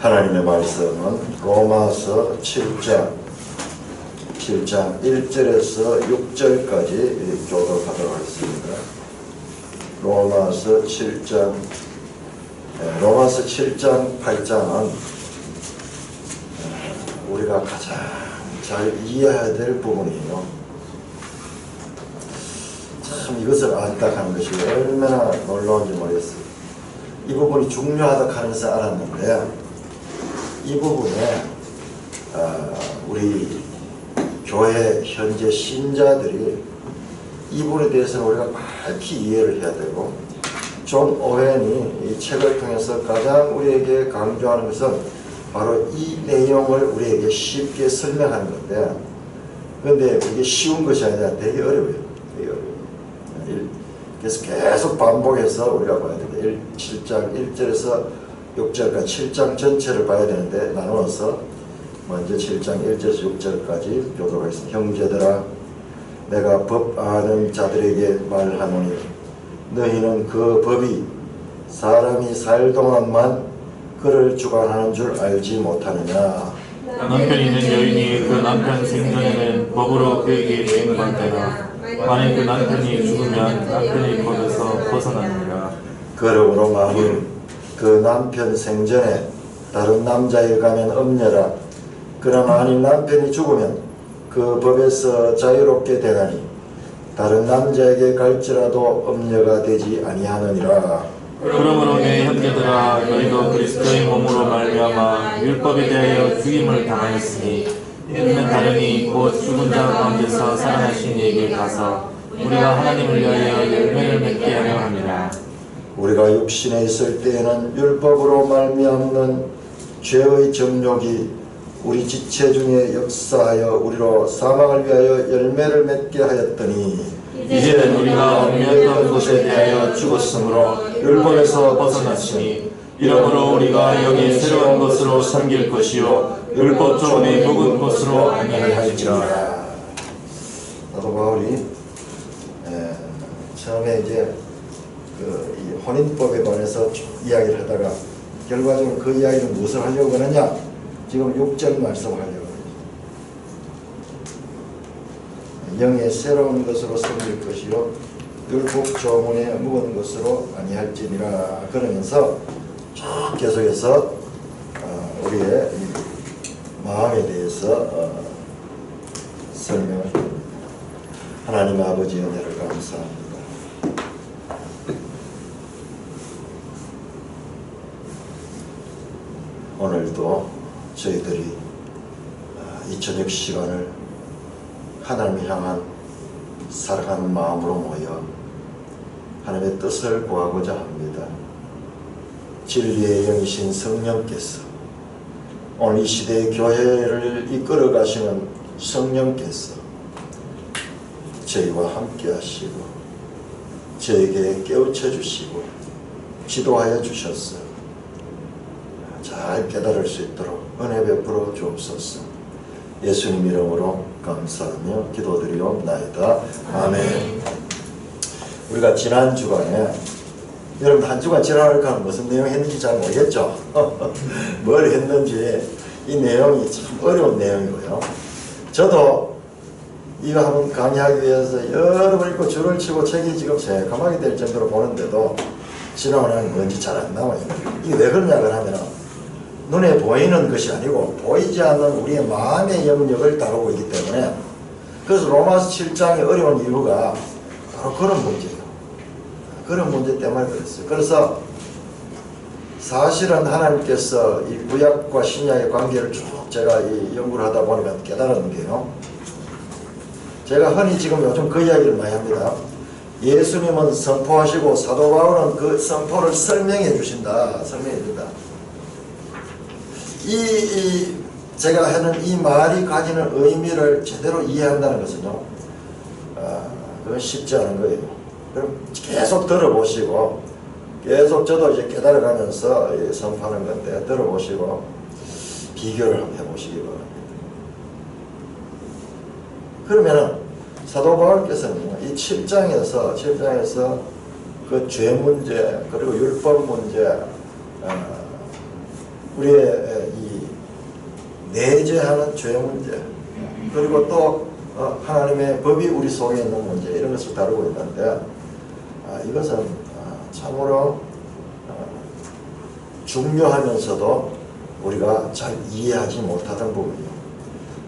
하나님의 말씀은 로마서 7장 1절에서 6절까지 교독하도록 하겠습니다. 로마서 7장 8장은 우리가 가장 잘 이해해야 될 부분이에요. 참 이것을 안딱하는 것이 얼마나 놀라운지 모르겠어요. 이 부분이 중요하다고 하면서 알았는데 이 부분에 우리 교회 현재 신자들이 이 부분에 대해서는 우리가 밝히 이해를 해야 되고, 존 오웬이 이 책을 통해서 가장 우리에게 강조하는 것은 바로 이 내용을 우리에게 쉽게 설명하는 건데, 그런데 그게 쉬운 것이 아니라 되게 어려워요. 되게 어려워요. 그래서 계속 반복해서 우리가 봐야 됩니다. 7장 1절에서 6절까지 7장 전체를 봐야 되는데 나누어서 먼저 7장 1절에서 6절까지 교독하겠습니다. 형제들아, 내가 법 아는 자들에게 말하노니 너희는 그 법이 사람이 살 동안만 그를 주관하는 줄 알지 못하느냐. 남편이 있는 여인이 그 남편 생전에는 법으로 그에게 대응받다가 만일 그 남편이 죽으면 남편의 법에서 벗어나느니라. 그러므로 만일 그 남편 생전에 다른 남자에 가면 엄녀라. 그러나 만일 남편이 죽으면 그 법에서 자유롭게 되나니 다른 남자에게 갈지라도 엄녀가 되지 아니하느니라. 그러므로 내 형제들아, 너희도 그리스도의 몸으로 말미암아 율법에 대하여 죽임을 당하였으니 이는 다름이 곧 죽은 자 가운데서 살아나신 이에게 가서 우리가 하나님을 위하여 열매를 맺게 하려 함이라. 우리가 육신에 있을 때에는 율법으로 말미암는 죄의 정욕이 우리 지체 중에 역사하여 우리로 사망을 위하여 열매를 맺게 하였더니 이제는 우리가 얽매였던 것에 대하여 죽었으므로 율법에서 벗어났으니 이러므로 우리가 여기 새로운 것으로 섬길 것이요 율법 조문에 묵은 것으로 아니할지라. 사도 바울이 처음에 이제 이 혼인법에 관해서 이야기를 하다가 결과적으로 그 이야기는 무엇을 하려고 하느냐? 지금 6절 말씀을 하려고 합니다. 영의 새로운 것으로 섬길 것이요 율법 조문에 묵은 것으로 아니할지니라. 그러면서 쭉 계속해서 우리의 마음에 대해서 설명을 합니다. 하나님 아버지 은혜를 감사합니다. 오늘도 저희들이 이 저녁 시간을 하나님을 향한 사랑하는 마음으로 모여 하나님의 뜻을 구하고자 합니다. 진리의 영이신 성령께서 오늘 이 시대의 교회를 이끌어 가시는 성령께서 저희와 함께 하시고 저에게 깨우쳐 주시고 지도하여 주셨어 잘 깨달을 수 있도록 은혜 베풀어 주옵소서. 예수님 이름으로 감사하며 기도드리옵나이다. 아멘. 우리가 지난 주간에 여러분 한 주간 지나니까 무슨 내용 했는지 잘 모르겠죠? 뭘 했는지 이 내용이 참 어려운 내용이고요. 저도 이거 한번 강의하기 위해서 여러 번 읽고 줄을 치고 책이 지금 새까맣게 될 정도로 보는데도 지나고 나면 뭔지 잘 안 나와요. 이게 왜 그러냐 하면 눈에 보이는 것이 아니고 보이지 않는 우리의 마음의 영역을 다루고 있기 때문에, 그래서 로마서 7장이 어려운 이유가 바로 그런 문제예요. 그런 문제 때문에 그랬어요. 그래서 사실은 하나님께서 이 구약과 신약의 관계를 쭉 제가 이 연구를 하다 보니까 깨달은 게요, 제가 흔히 지금 요즘 그 이야기를 많이 합니다. 예수님은 선포하시고 사도 바울은 그 선포를 설명해 주신다. 설명해 준다. 제가 하는 이 말이 가지는 의미를 제대로 이해한다는 것은요, 그건 쉽지 않은 거예요. 그럼 계속 들어보시고, 계속 저도 이제 깨달아가면서 선포하는 건데, 들어보시고, 비교를 한번 해보시기 바랍니다. 그러면은, 사도 바울께서는 이 7장에서 그 죄 문제, 그리고 율법 문제, 우리의 이 내재하는 죄 문제, 그리고 또 하나님의 법이 우리 속에 있는 문제, 이런 것을 다루고 있는데, 이것은 참으로 중요하면서도 우리가 잘 이해하지 못하던 부분이에요.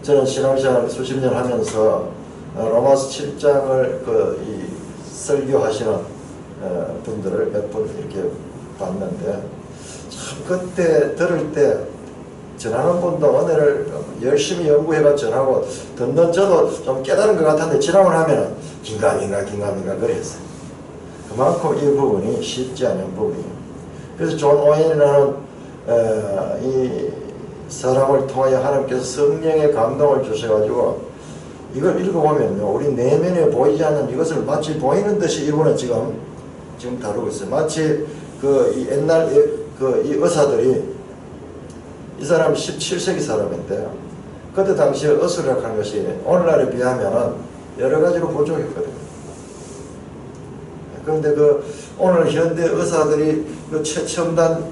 저는 신앙생활 수십 년 하면서 로마서 7장을 설교하시는 분들을 몇 분 이렇게 봤는데, 참 그때 들을 때 전하는 분도 은혜를 열심히 연구해가 전하고 듣는 저도 좀 깨달은 것 같았는데, 지나고 나면 긴가민가 그랬어요. 그만큼 이 부분이 쉽지 않은 부분이에요. 그래서 존 오웬이라는 이 사람을 통하여 하나님께서 성령의 감동을 주셔가지고 이걸 읽어보면요, 우리 내면에 보이지 않는 이것을 마치 보이는 듯이 이분은 지금 다루고 있어요. 마치 이 옛날 이 의사들이, 이 사람이 17세기 사람인데 그때 당시에 의술이라고 하는 것이 오늘날에 비하면 여러 가지로 부족했거든요. 그런데 오늘 현대 의사들이 최첨단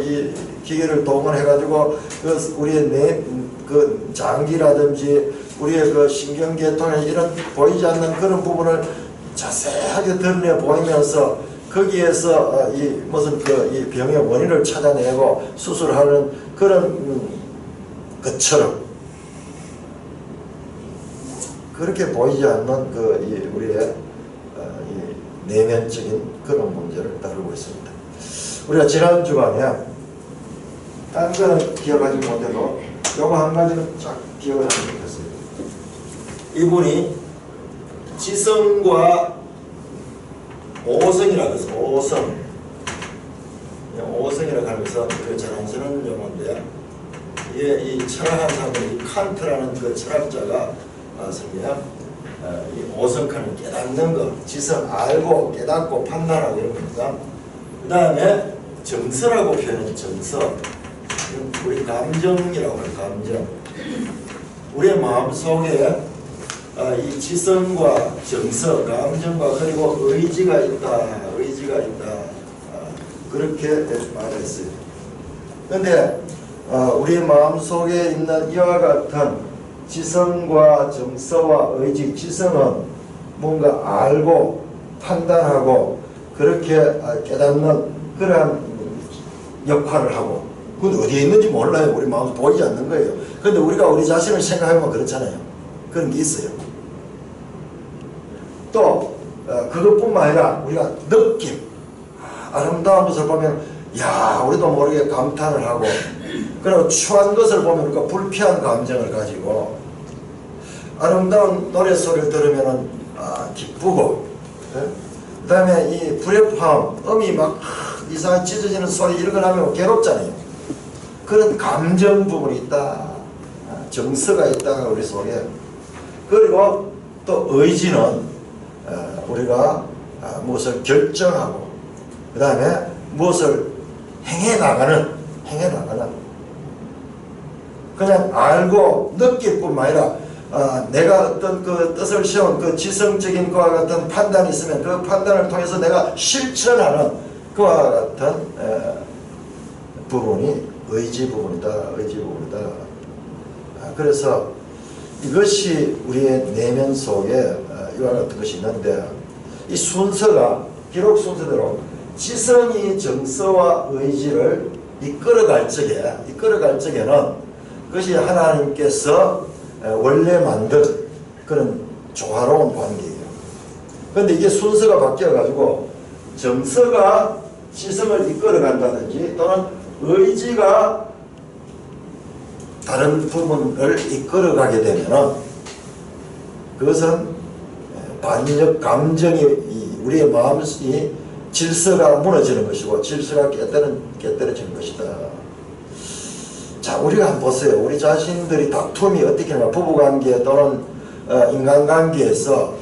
이 기계를 동원해가지고 우리의 장기라든지 우리의 신경계통에 이런 보이지 않는 그런 부분을 자세하게 드러내 보이면서 거기에서 무슨 이 병의 원인을 찾아내고 수술하는 그런 것처럼 그렇게 보이지 않는 우리의 내면적인 그런 문제를 다루고 있습니다. 우리가 지난 주간에 딴 거는 기억하지 못해도 요거 한 가지는 쫙 기억을 하면 좋겠습니다. 이분이 지성과 오성이라고 해서 오성이라고 하면서 우리가 잘 안 쓰는 용어인데, 이 철학한 사람이 칸트라는 그 철학자가 이 오성칸을 깨닫는 것, 지성 알고 깨닫고 판단하고 이런 겁니다. 그 다음에 정서라고 표현해요. 정서. 우리 감정이라고 해요. 감정. 우리의 마음속에 이 지성과 정서, 감정과 그리고 의지가 있다. 그렇게 말했어요. 그런데 우리 마음속에 있는 이와 같은 지성과 정서와 의지, 지성은 뭔가 알고 판단하고 그렇게 깨닫는 그러한 역할을 하고, 그건 어디에 있는지 몰라요. 우리 마음에 보이지 않는 거예요. 그런데 우리가 우리 자신을 생각하면 그렇잖아요. 그런 게 있어요. 또 그것뿐만 아니라 우리가 느낌, 아름다운 것을 보면 야 우리도 모르게 감탄을 하고, 그리고 추한 것을 보면 우리가 불쾌한 감정을 가지고, 아름다운 노래소리를 들으면 기쁘고, 그 다음에 이 불협화음, 음이 막 이상하게 찢어지는 소리 이런 걸 하면 괴롭잖아요. 그런 감정 부분이 있다. 정서가 있다 우리 속에. 그리고 또 의지는 우리가 무엇을 결정하고 그 다음에 무엇을 행해나가는 그냥 알고 느낄 뿐만 아니라 내가 어떤 그 뜻을 세운 그 지성적인 그와 같은 판단이 있으면 그 판단을 통해서 내가 실천하는 그와 같은 부분이 의지 부분이다. 그래서 이것이 우리의 내면 속에 이와 같은 것이 있는데, 이 순서가 기록 순서대로 지성이 정서와 의지를 이끌어갈 적에는 그것이 하나님께서 원래 만든 그런 조화로운 관계예요. 그런데 이게 순서가 바뀌어가지고 정서가 지성을 이끌어간다든지 또는 의지가 다른 부분을 이끌어가게 되면 그것은 반역 감정이 우리의 마음이 질서가 무너지는 것이고 질서가 깨뜨려지는 것이다. 자, 우리가 한번 보세요. 우리 자신들이 다툼이 어떻게 하나, 부부관계 또는 인간관계에서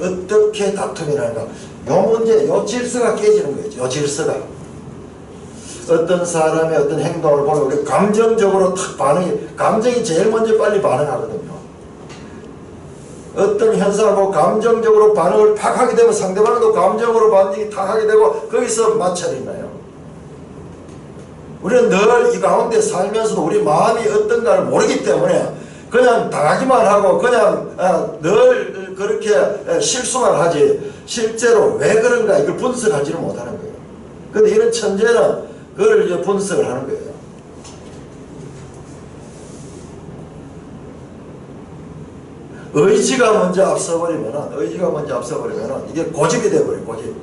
어떻게 다툼이 나는가. 요 문제, 요 질서가 깨지는 거죠. 요 질서가. 어떤 사람의 어떤 행동을 보면 우리 감정적으로 탁 감정이 제일 먼저 빨리 반응하거든요. 어떤 현상을 보고 감정적으로 반응을 팍 하게 되면 상대방도 감정으로 반응이 탁 하게 되고 거기서 마찰이 나요. 우리는 늘 이 가운데 살면서도 우리 마음이 어떤가를 모르기 때문에 그냥 당하기만 하고 그냥 늘 그렇게 실수만 하지 실제로 왜 그런가 이걸 분석하지를 못하는 거예요. 근데 이런 천재는 그걸 이제 분석을 하는 거예요. 의지가 먼저 앞서버리면은 이게 고집이 돼버려요. 고집.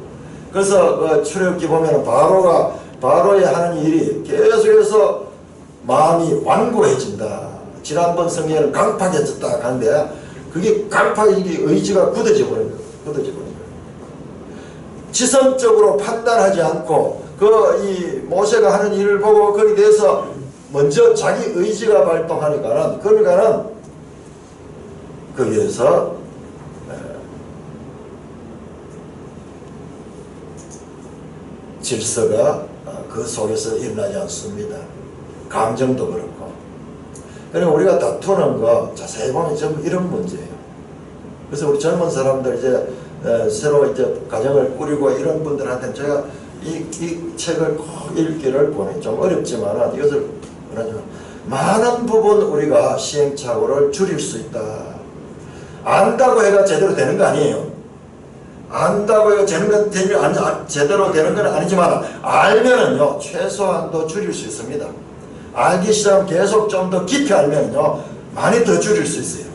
그래서 출애굽기 보면은 바로의 하는 일이 계속해서 마음이 완고해진다. 지난번 성경에는 강팍해졌다 하는데 그게 강팍이 의지가 굳어져 버린 거예요. 지성적으로 판단하지 않고 이 모세가 하는 일을 보고 거기에 대해서 먼저 자기 의지가 발동하니까는 거기에서 질서가 그 속에서 일어나지 않습니다. 감정도 그렇고. 그러니까 우리가 다투는 거 자세히 보면 전부 이런 문제예요. 그래서 우리 젊은 사람들 이제 새로 이제 가정을 꾸리고 이런 분들한테는 제가 이 책을 꼭 읽기를 권해요. 좀 어렵지만 이것을 뭐냐면 많은 부분 우리가 시행착오를 줄일 수 있다. 안다고 해가 제대로 되는 거 아니에요. 안다고 해가 제대로 되는 건 아니지만 알면은요 최소한도 줄일 수 있습니다. 알기 시작하면 계속 좀 더 깊이 알면요 많이 더 줄일 수 있어요.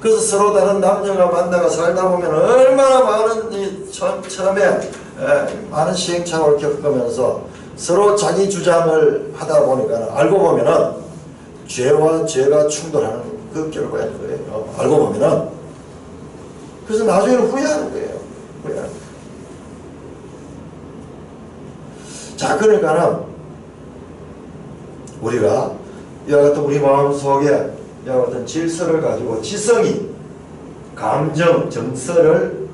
그래서 서로 다른 남녀가 만나가 살다 보면 얼마나 많은 처음에 많은 시행착오를 겪으면서 서로 자기 주장을 하다 보니까 알고 보면은 죄와 죄가 충돌하는 그 결과인 거예요. 알고 보면은. 그래서 나중에는 후회하는 거예요. 후회하는 거예요. 자, 그러니까는 우리가 이와 같은 우리 마음속에 이와 같은 질서를 가지고 지성이 감정, 정서를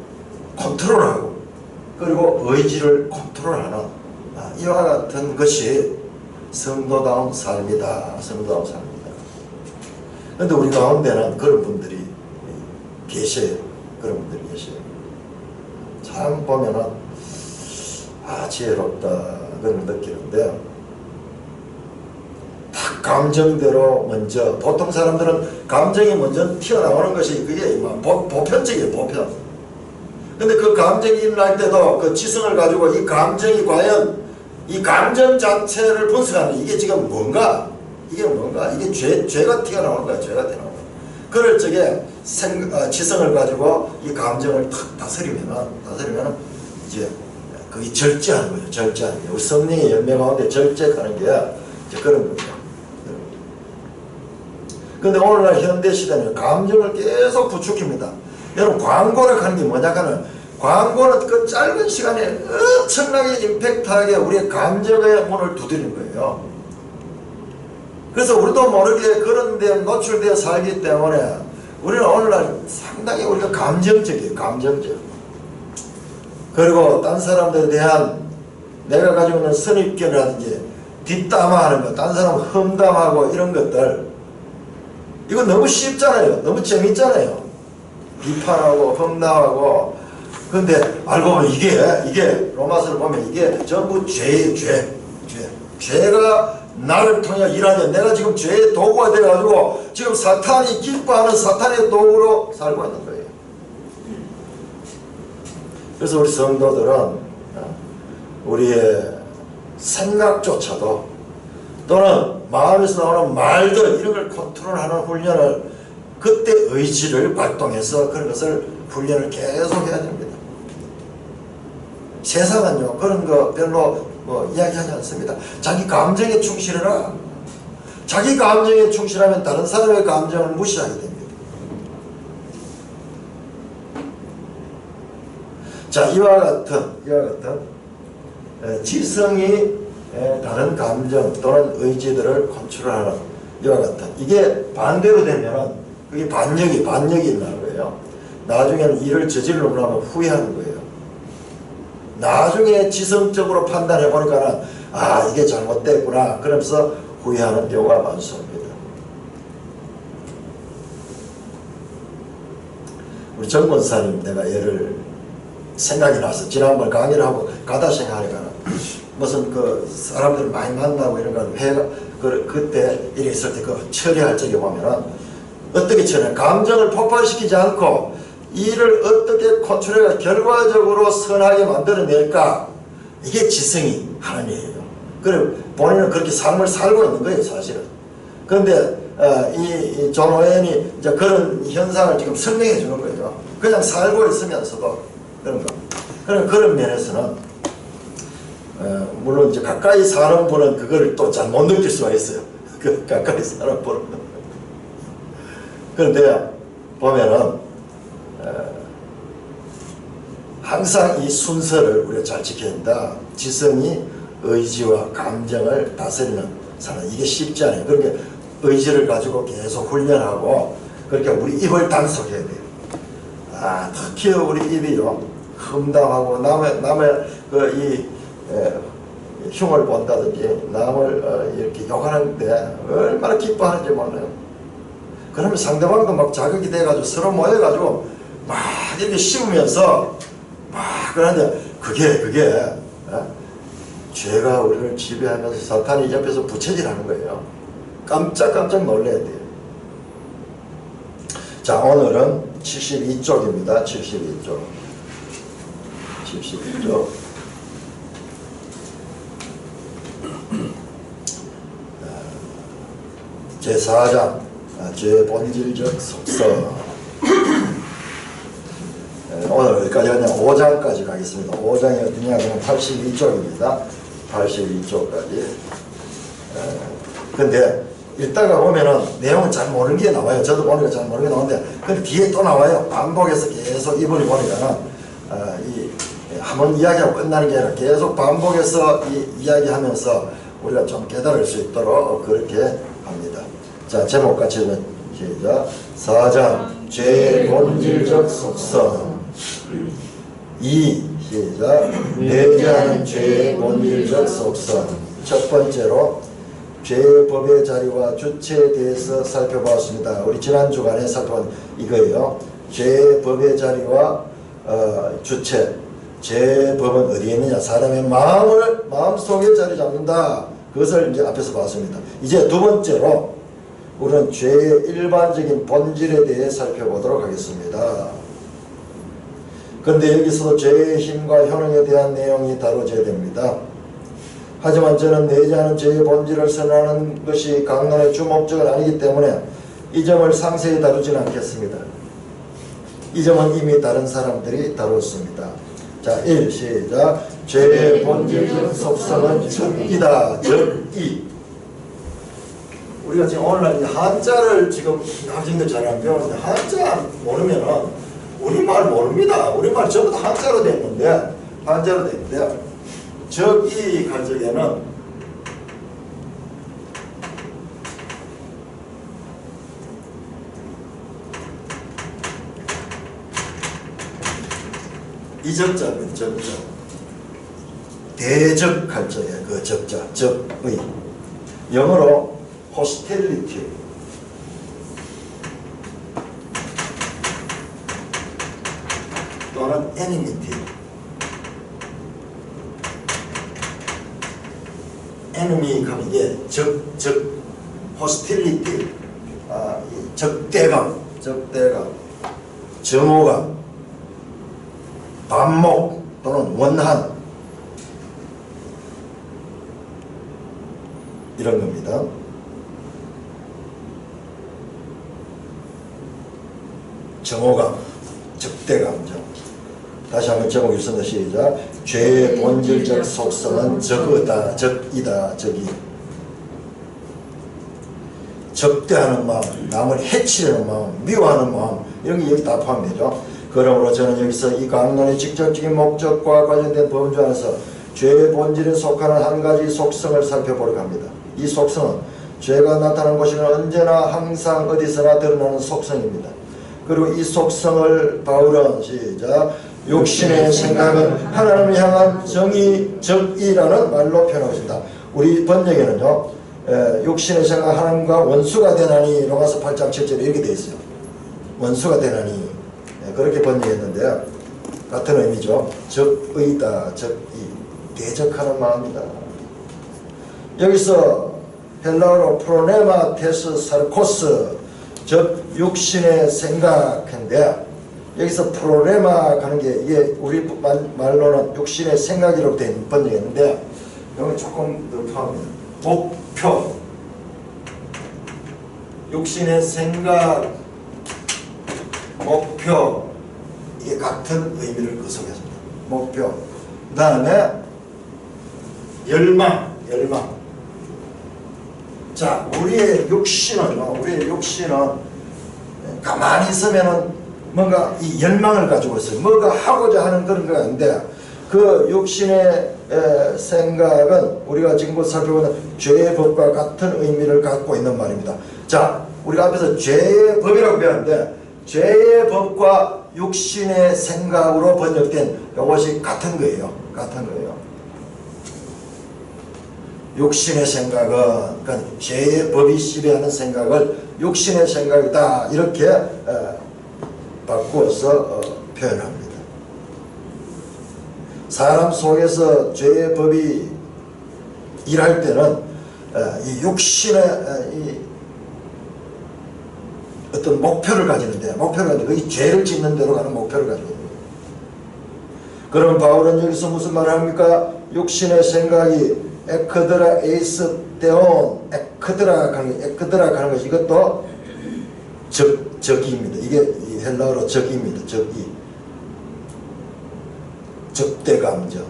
컨트롤하고 그리고 의지를 컨트롤하는 이와 같은 것이 성도다운 삶이다. 성도다운 삶이다. 그런데 우리 가운데는 그런 분들이 계셔요. 그런 분들이 계셔요. 참 보면은 지혜롭다 그런 걸 느끼는데 딱 감정대로 먼저 보통 사람들은 감정이 먼저 튀어나오는 것이 그게 보편적이에요. 보편. 근데 그 감정이 일어날 때도 그 지성을 가지고 이 감정이 과연 이 감정 자체를 분석하는 이게 지금 뭔가 이게 죄가 튀어나오는 거야. 죄가 튀어나오는 거야. 그럴 적에 지성을 가지고 이 감정을 탁 다스리면은 이제 그게 절제하는 거죠. 절제하는 게. 우리 성령의 열매 가운데 절제하는 게 이제 그런 거죠. 그런데 오늘날 현대 시대는 감정을 계속 부추깁니다. 여러분 광고를 하는 게 뭐냐 하면 광고는 그 짧은 시간에 엄청나게 임팩트하게 우리의 감정의 문을 두드리는 거예요. 그래서 우리도 모르게 그런 데 노출되어 살기 때문에 우리는 오늘날 상당히 우리가 감정적이에요. 감정적. 그리고 딴 사람들에 대한 내가 가지고 있는 선입견이라든지 뒷담화하는 것, 딴 사람 험담하고 이런 것들 이거 너무 쉽잖아요. 너무 재밌잖아요. 비판하고 험담하고. 근데 알고 보면 이게 로마서를 보면 이게 전부 죄예요. 죄가 나를 통해 일하냐. 내가 지금 죄의 도구가 돼가지고 지금 사탄이 기뻐하는 사탄의 도구로 살고 있는 거예요. 그래서 우리 성도들은 우리의 생각조차도 또는 마음에서 나오는 말들 이런 걸 컨트롤하는 훈련을 그때 의지를 발동해서 그런 것을 훈련을 계속 해야 됩니다. 세상은요 그런 거 별로 이야기하지 않습니다. 자기 감정에 충실해라. 자기 감정에 충실하면 다른 사람의 감정을 무시하게 됩니다. 자, 이와 같은 지성이 다른 감정 또는 의지들을 컨트롤하는 이와 같은 이게 반대로 되면은 그게 반역이 일어나는 거예요. 나중에는 일을 저지르고 나면 후회하는 거예요. 나중에 지성적으로 판단해 보니까는 이게 잘못됐구나 그러면서 후회하는 경우가 많습니다. 우리 정권사님 내가 생각이 나서 지난번 강의를 하고 가다 생각하니까 무슨 그 사람들 많이 만나고 이런 거 회가 그때 일이 있을 때 그 처리할 적에 보면은 어떻게 처리해? 감정을 폭발시키지 않고 이를 어떻게 컨트롤해 결과적으로 선하게 만들어낼까? 이게 지성이 하는 일이에요. 그리고 본인은 그렇게 삶을 살고 있는 거예요, 사실은. 그런데 이 존 오웬이 이제 그런 현상을 지금 설명해 주는 거죠. 그냥 살고 있으면서도 그런 면에서는 물론 이제 가까이 사는 분은 그걸 또 잘 못 느낄 수가 있어요. 그 가까이 사는 분은. 그런데 보면은 항상 이 순서를 우리가 잘 지켜야 된다. 지성이 의지와 감정을 다스리는 사람, 이게 쉽지 않아요. 그렇게 의지를 가지고 계속 훈련하고 그렇게 우리 입을 단속해야 돼요. 특히 우리 입이요, 험담하고 남의 흉을 본다든지 남을 이렇게 욕하는데 얼마나 기뻐하는지 몰라요. 그러면 상대방도 막 자극이 돼가지고 서로 모여가지고 막 이렇게 씹으면서 막 그러는데 그게 죄가 우리를 지배하면서 사탄이 옆에서 부채질하는 거예요. 깜짝깜짝 놀라야 돼요. 자, 오늘은 72쪽입니다. 72쪽. 제4장 죄의 본질적 속성. 오늘 여기까지 그냥 5장까지 가겠습니다. 5장이 어디냐 그러면 82쪽입니다. 82쪽까지. 근데 읽다가 보면은 내용은 잘 모르는 게 나와요. 저도 보니까 잘 모르는 게 나오는데 근데 뒤에 또 나와요. 반복해서 계속 이분이 보니까는 한번 이야기하고 끝나는 게 아니라 계속 반복해서 이야기하면서 우리가 좀 깨달을 수 있도록 그렇게 합니다. 자, 제목 같이 읽으면 시작. 4장 죄의 본질적 속성. 2. 시작. 내재하는 죄의 본질적 속성. 첫 번째로 죄의 법의 자리와 주체에 대해서 살펴보았습니다. 우리 지난 주간에 살펴본 이거예요. 죄의 법의 자리와 주체. 죄의 법은 어디에 있느냐? 사람의 마음속에 자리 잡는다. 그것을 이제 앞에서 봤습니다. 이제 두 번째로 우리는 죄의 일반적인 본질에 대해 살펴보도록 하겠습니다. 그런데 여기서도 죄의 힘과 효능에 대한 내용이 다뤄져야 됩니다. 하지만 저는 내재하는 죄의 본질을 선언하는 것이 강론의 주목적은 아니기 때문에 이 점을 상세히 다루지는 않겠습니다. 이 점은 이미 다른 사람들이 다뤘습니다. 자, 1. 시작. 죄의 본질적 속성은 적이다. 적이. 우리가 지금 오늘날 한자를 지금 학생들 잘 안 배우는데 한자 모르면은 우리말 모릅니다. 우리말 전부 다 한자로 됐는데 적이 갈 적에는 이 적자, 대적 할 적에 그 적자, 적의. 영어로 hostility. 또는 enmity. enemy 하면 이게 hostility. 적대감, 정오감, 반목 또는 원한. 이런 겁니다. 정오감, 적대감정. 다시 한번 제목 읽습니다. 시작. 죄의 본질적 속성은 적이다, 적이. 적대하는 마음, 남을 해치려는 마음, 미워하는 마음, 이런 게 여기 다 포함되죠. 그러므로 저는 여기서 이 강론의 직접적인 목적과 관련된 범주 안에서 죄의 본질에 속하는 한 가지 속성을 살펴보려고 합니다. 이 속성은 죄가 나타나는 곳에는 언제나 항상 어디서나 드러나는 속성입니다. 그리고 이 속성을 바울은 시작. 육신의 생각은 하나님을 향한 정의적이라는 말로 표현하고 있습니다. 우리 번역에는요, 육신의 생각 하나님과 원수가 되나니 로마서 8장 7절에 이렇게 되어 있어요. 원수가 되나니. 그렇게 번역했는데요. 같은 의미죠. 적의다, 적의. 대적하는 마음이다. 여기서 헬라어로 프로네마 테스 사르코스, 즉 육신의 생각인데, 여기서 프로레마 가는 게 이게 우리 말로는 육신의 생각이라고 번역했는데, 여기 조금 더 포함합니다. 목표, 육신의 생각, 목표, 이게 같은 의미를 구성했습니다. 목표. 그 다음에 열망. 자, 우리의 육신은 가만히 있으면은 뭔가 이 열망을 가지고 있어요. 뭔가 하고자 하는 그런 거 아닌데, 그 육신의 생각은 우리가 지금 살펴보는 죄의 법과 같은 의미를 갖고 있는 말입니다. 자, 우리가 앞에서 죄의 법이라고 배웠는데, 죄의 법과 육신의 생각으로 번역된 이것이 같은 거예요. 육신의 생각은, 그러니까 죄의 법이 지배하는 생각을 육신의 생각이다, 이렇게 바꾸어서 표현합니다. 사람 속에서 죄의 법이 일할 때는 이 육신의 이 어떤 목표를 가지는데, 이 죄를 짓는 대로 가는 목표를 가지고 있는 거예요. 그럼 바울은 여기서 무슨 말을 합니까? 육신의 생각이 에크드라 에이스 데온, 에크드라 가는 것이, 이것도 적이입니다. 이게 헬라어로 적입니다. 적이. 적대감정,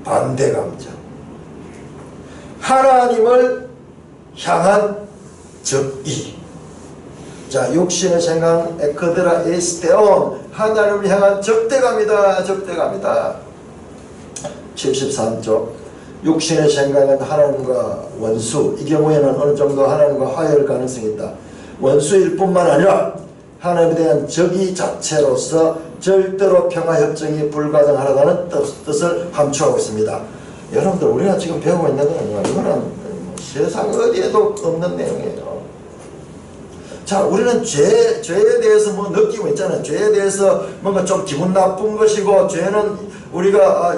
반대감정, 하나님을 향한 적이. 자, 육신의 생각 에크드라 에스테온, 하나님을 향한 적대감이다. 73쪽. 육신의 생각은 하나님과 원수. 이 경우에는 어느 정도 하나님과 화해할 가능성이 있다. 원수일 뿐만 아니라 하나님에 대한 적이 자체로서 절대로 평화협정이 불가능하다는 뜻을 함축하고 있습니다. 여러분들, 우리가 지금 배우고 있는 거는 이거는 세상 어디에도 없는 내용이에요. 자, 우리는 죄에 대해서 뭐 느끼고 있잖아요. 죄에 대해서 뭔가 좀 기분 나쁜 것이고, 죄는 우리가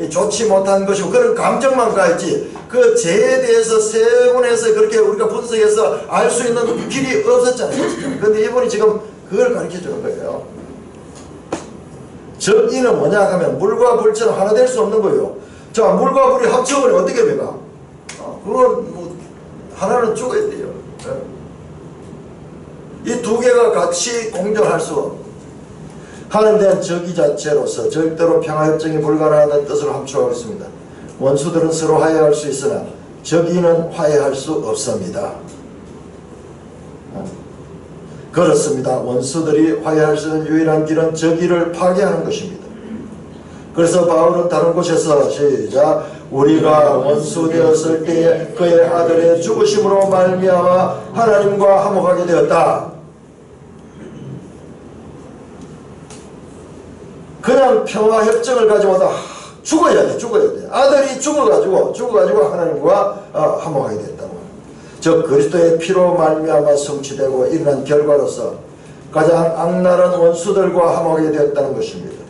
좋지 못한 것이고, 그런 감정만 가있지, 그 죄에 대해서 세분해서 그렇게 우리가 분석해서 알 수 있는 길이 없었잖아요. 그런데 이분이 지금 그걸 가르쳐 주는 거예요. 적이는 뭐냐 하면 물과 불처럼 하나 될 수 없는 거예요. 자, 물과 불이 합쳐버리면 어떻게 돼가? 그건 뭐 하나는 죽어야 돼요. 이 두 개가 같이 공존할 수 없는, 하나님에 대한 적이 자체로서 절대로 평화협정이 불가능하다는 뜻으로 함축하고 있습니다. 원수들은 서로 화해할 수 있으나 적이는 화해할 수 없습니다. 그렇습니다. 원수들이 화해할 수 있는 유일한 길은 적이를 파괴하는 것입니다. 그래서 바울은 다른 곳에서 시작, 우리가 원수 되었을 때에 그의 아들의 죽으심으로 말미암아 하나님과 화목하게 되었다. 그냥 평화협정을 가지고도 죽어야 돼. 아들이 죽어가지고 하나님과 화목하게 됐다고. 즉 그리스도의 피로 말미암아 성취되고 일어난 결과로서 가장 악랄한 원수들과 화목하게 되었다는 것입니다.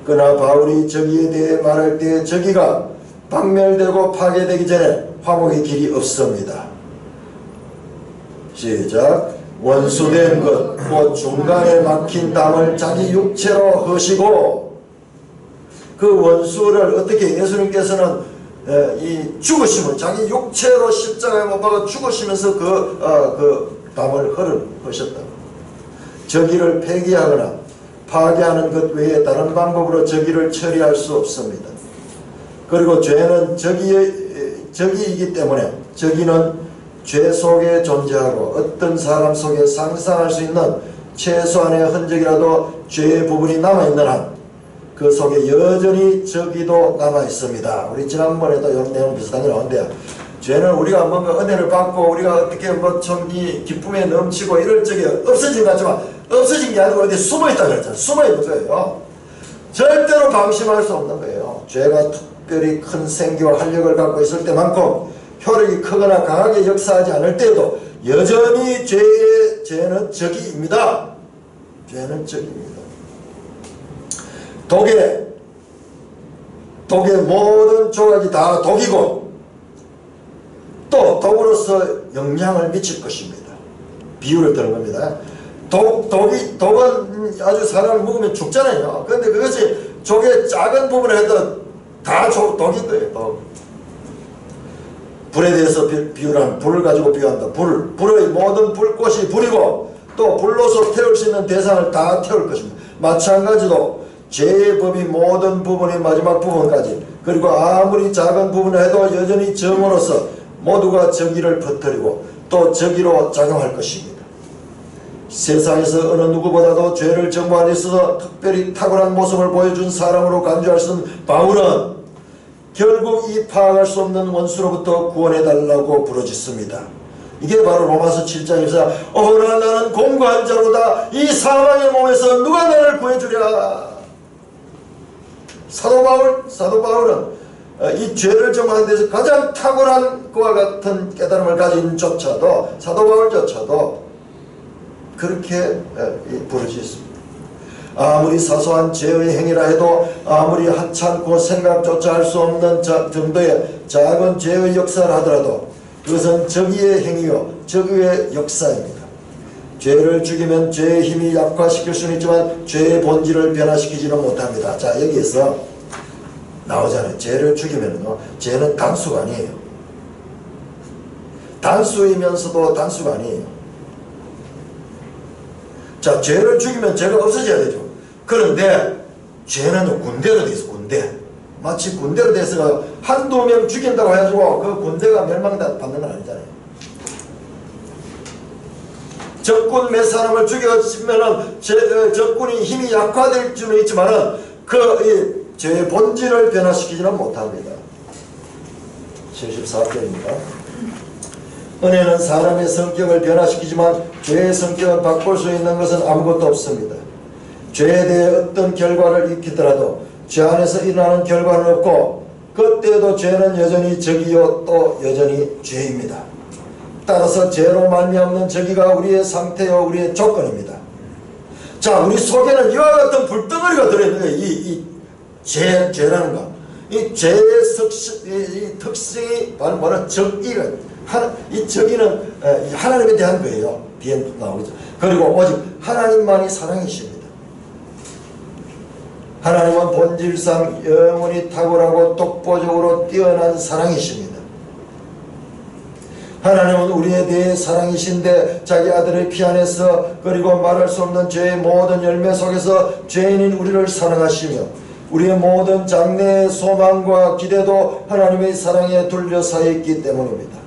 그러나 바울이 적이에 대해 말할 때 적이가 박멸되고 파괴되기 전에 화목의 길이 없습니다. 시작. 원수된 것, 곧 중간에 막힌 담을 자기 육체로 허시고, 그 원수를 어떻게 예수님께서는 이 죽으심을 자기 육체로 십자가에 못 박아 죽으시면서 그 담을 허셨다. 적이를 폐기하거나 파괴하는 것 외에 다른 방법으로 적이를 처리할 수 없습니다. 그리고 죄는 적이이기 때문에 적이는 죄 속에 존재하고 어떤 사람 속에 상상할 수 있는 최소한의 흔적이라도 죄의 부분이 남아있는 한 그 속에 여전히 적이도 남아있습니다. 우리 지난번에도 이런 내용 비슷한 게 나오는데, 죄는 우리가 뭔가 은혜를 받고 우리가 어떻게 뭐 좀 이 기쁨에 넘치고 이럴 적에 없어진 것 같지만 없어진 게 아니고 어디 숨어있다 그랬잖아요. 숨어있는 거예요. 절대로 방심할 수 없는 거예요. 죄가 특별히 큰 생기와 활력을 갖고 있을 때만큼, 효력이 크거나 강하게 역사하지 않을 때도 여전히 죄는 적이입니다. 죄는 적입니다. 독에 독의 모든 조각이 다 독이고 또 독으로서 영향을 미칠 것입니다. 비유를 드는 겁니다. 독은 아주 사람을 먹으면 죽잖아요. 그런데 그것이 족의 작은 부분을 해도 다 독인 거예요. 독. 불에 대해서 비유란 불을 가지고 비유한다. 불의 모든 불꽃이 불이고 또 불로서 태울 수 있는 대상을 다 태울 것입니다. 마찬가지로 죄의 법이 모든 부분이 마지막 부분까지 그리고 아무리 작은 부분을 해도 여전히 정으로서 모두가 정의를 퍼뜨리고 또 정의로 작용할 것입니다. 세상에서 어느 누구보다도 죄를 정보하는 데 있어서 특별히 탁월한 모습을 보여준 사람으로 간주할 수 있는 바울은 결국 이 파악할 수 없는 원수로부터 구원해달라고 부르짖습니다. 이게 바로 로마서 7장에서 어라 나는 공고한 자로다 이 사망의 몸에서 누가 나를 구해주랴. 사도 바울은 이 죄를 정하는 데서 가장 탁월한 그와 같은 깨달음을 가진 조차도 사도 바울조차도 그렇게 부르짖습니다. 아무리 사소한 죄의 행위라 해도 아무리 하찮고 생각조차 할 수 없는 정도의 작은 죄의 역사를 하더라도 그것은 정의의 행위요 정의의 역사입니다. 죄를 죽이면 죄의 힘이 약화시킬 수는 있지만 죄의 본질을 변화시키지는 못합니다. 자, 여기에서 나오잖아요. 죄를 죽이면요 죄는 단수가 아니에요. 단수이면서도 단수가 아니에요. 자, 죄를 죽이면 죄가 없어져야 되죠. 그런데 죄는 군대로 돼 있어. 군대. 마치 군대로 돼서 한두 명 죽인다고 해가지고 그 군대가 멸망받는 건 아니잖아요. 적군 몇 사람을 죽였으면은 적군이 힘이 약화될 수는 있지만은 그 죄의 본질을 변화시키지는 못합니다. 74절입니다. 은혜는 사람의 성격을 변화시키지만 죄의 성격을 바꿀 수 있는 것은 아무것도 없습니다. 죄에 대해 어떤 결과를 일으키더라도 죄 안에서 일어나는 결과는 없고 그때도 죄는 여전히 적이요 또 여전히 죄입니다. 따라서 죄로 말미암는 적이가 우리의 상태요 우리의 조건입니다. 자, 우리 속에는 이와 같은 불덩어리가 들어있는 거예요. 이 죄라는 거. 이 죄의 특성이 바로 뭐라 적이가 이 정의는 하나님에 대한 거예요. 뒤에 나오죠. 그리고 오직 하나님만이 사랑이십니다. 하나님은 본질상 영원히 탁월하고 독보적으로 뛰어난 사랑이십니다. 하나님은 우리에 대해 사랑이신데 자기 아들의 피 안에서 그리고 말할 수 없는 죄의 모든 열매 속에서 죄인인 우리를 사랑하시며 우리의 모든 장래의 소망과 기대도 하나님의 사랑에 둘러싸여 있기 때문입니다.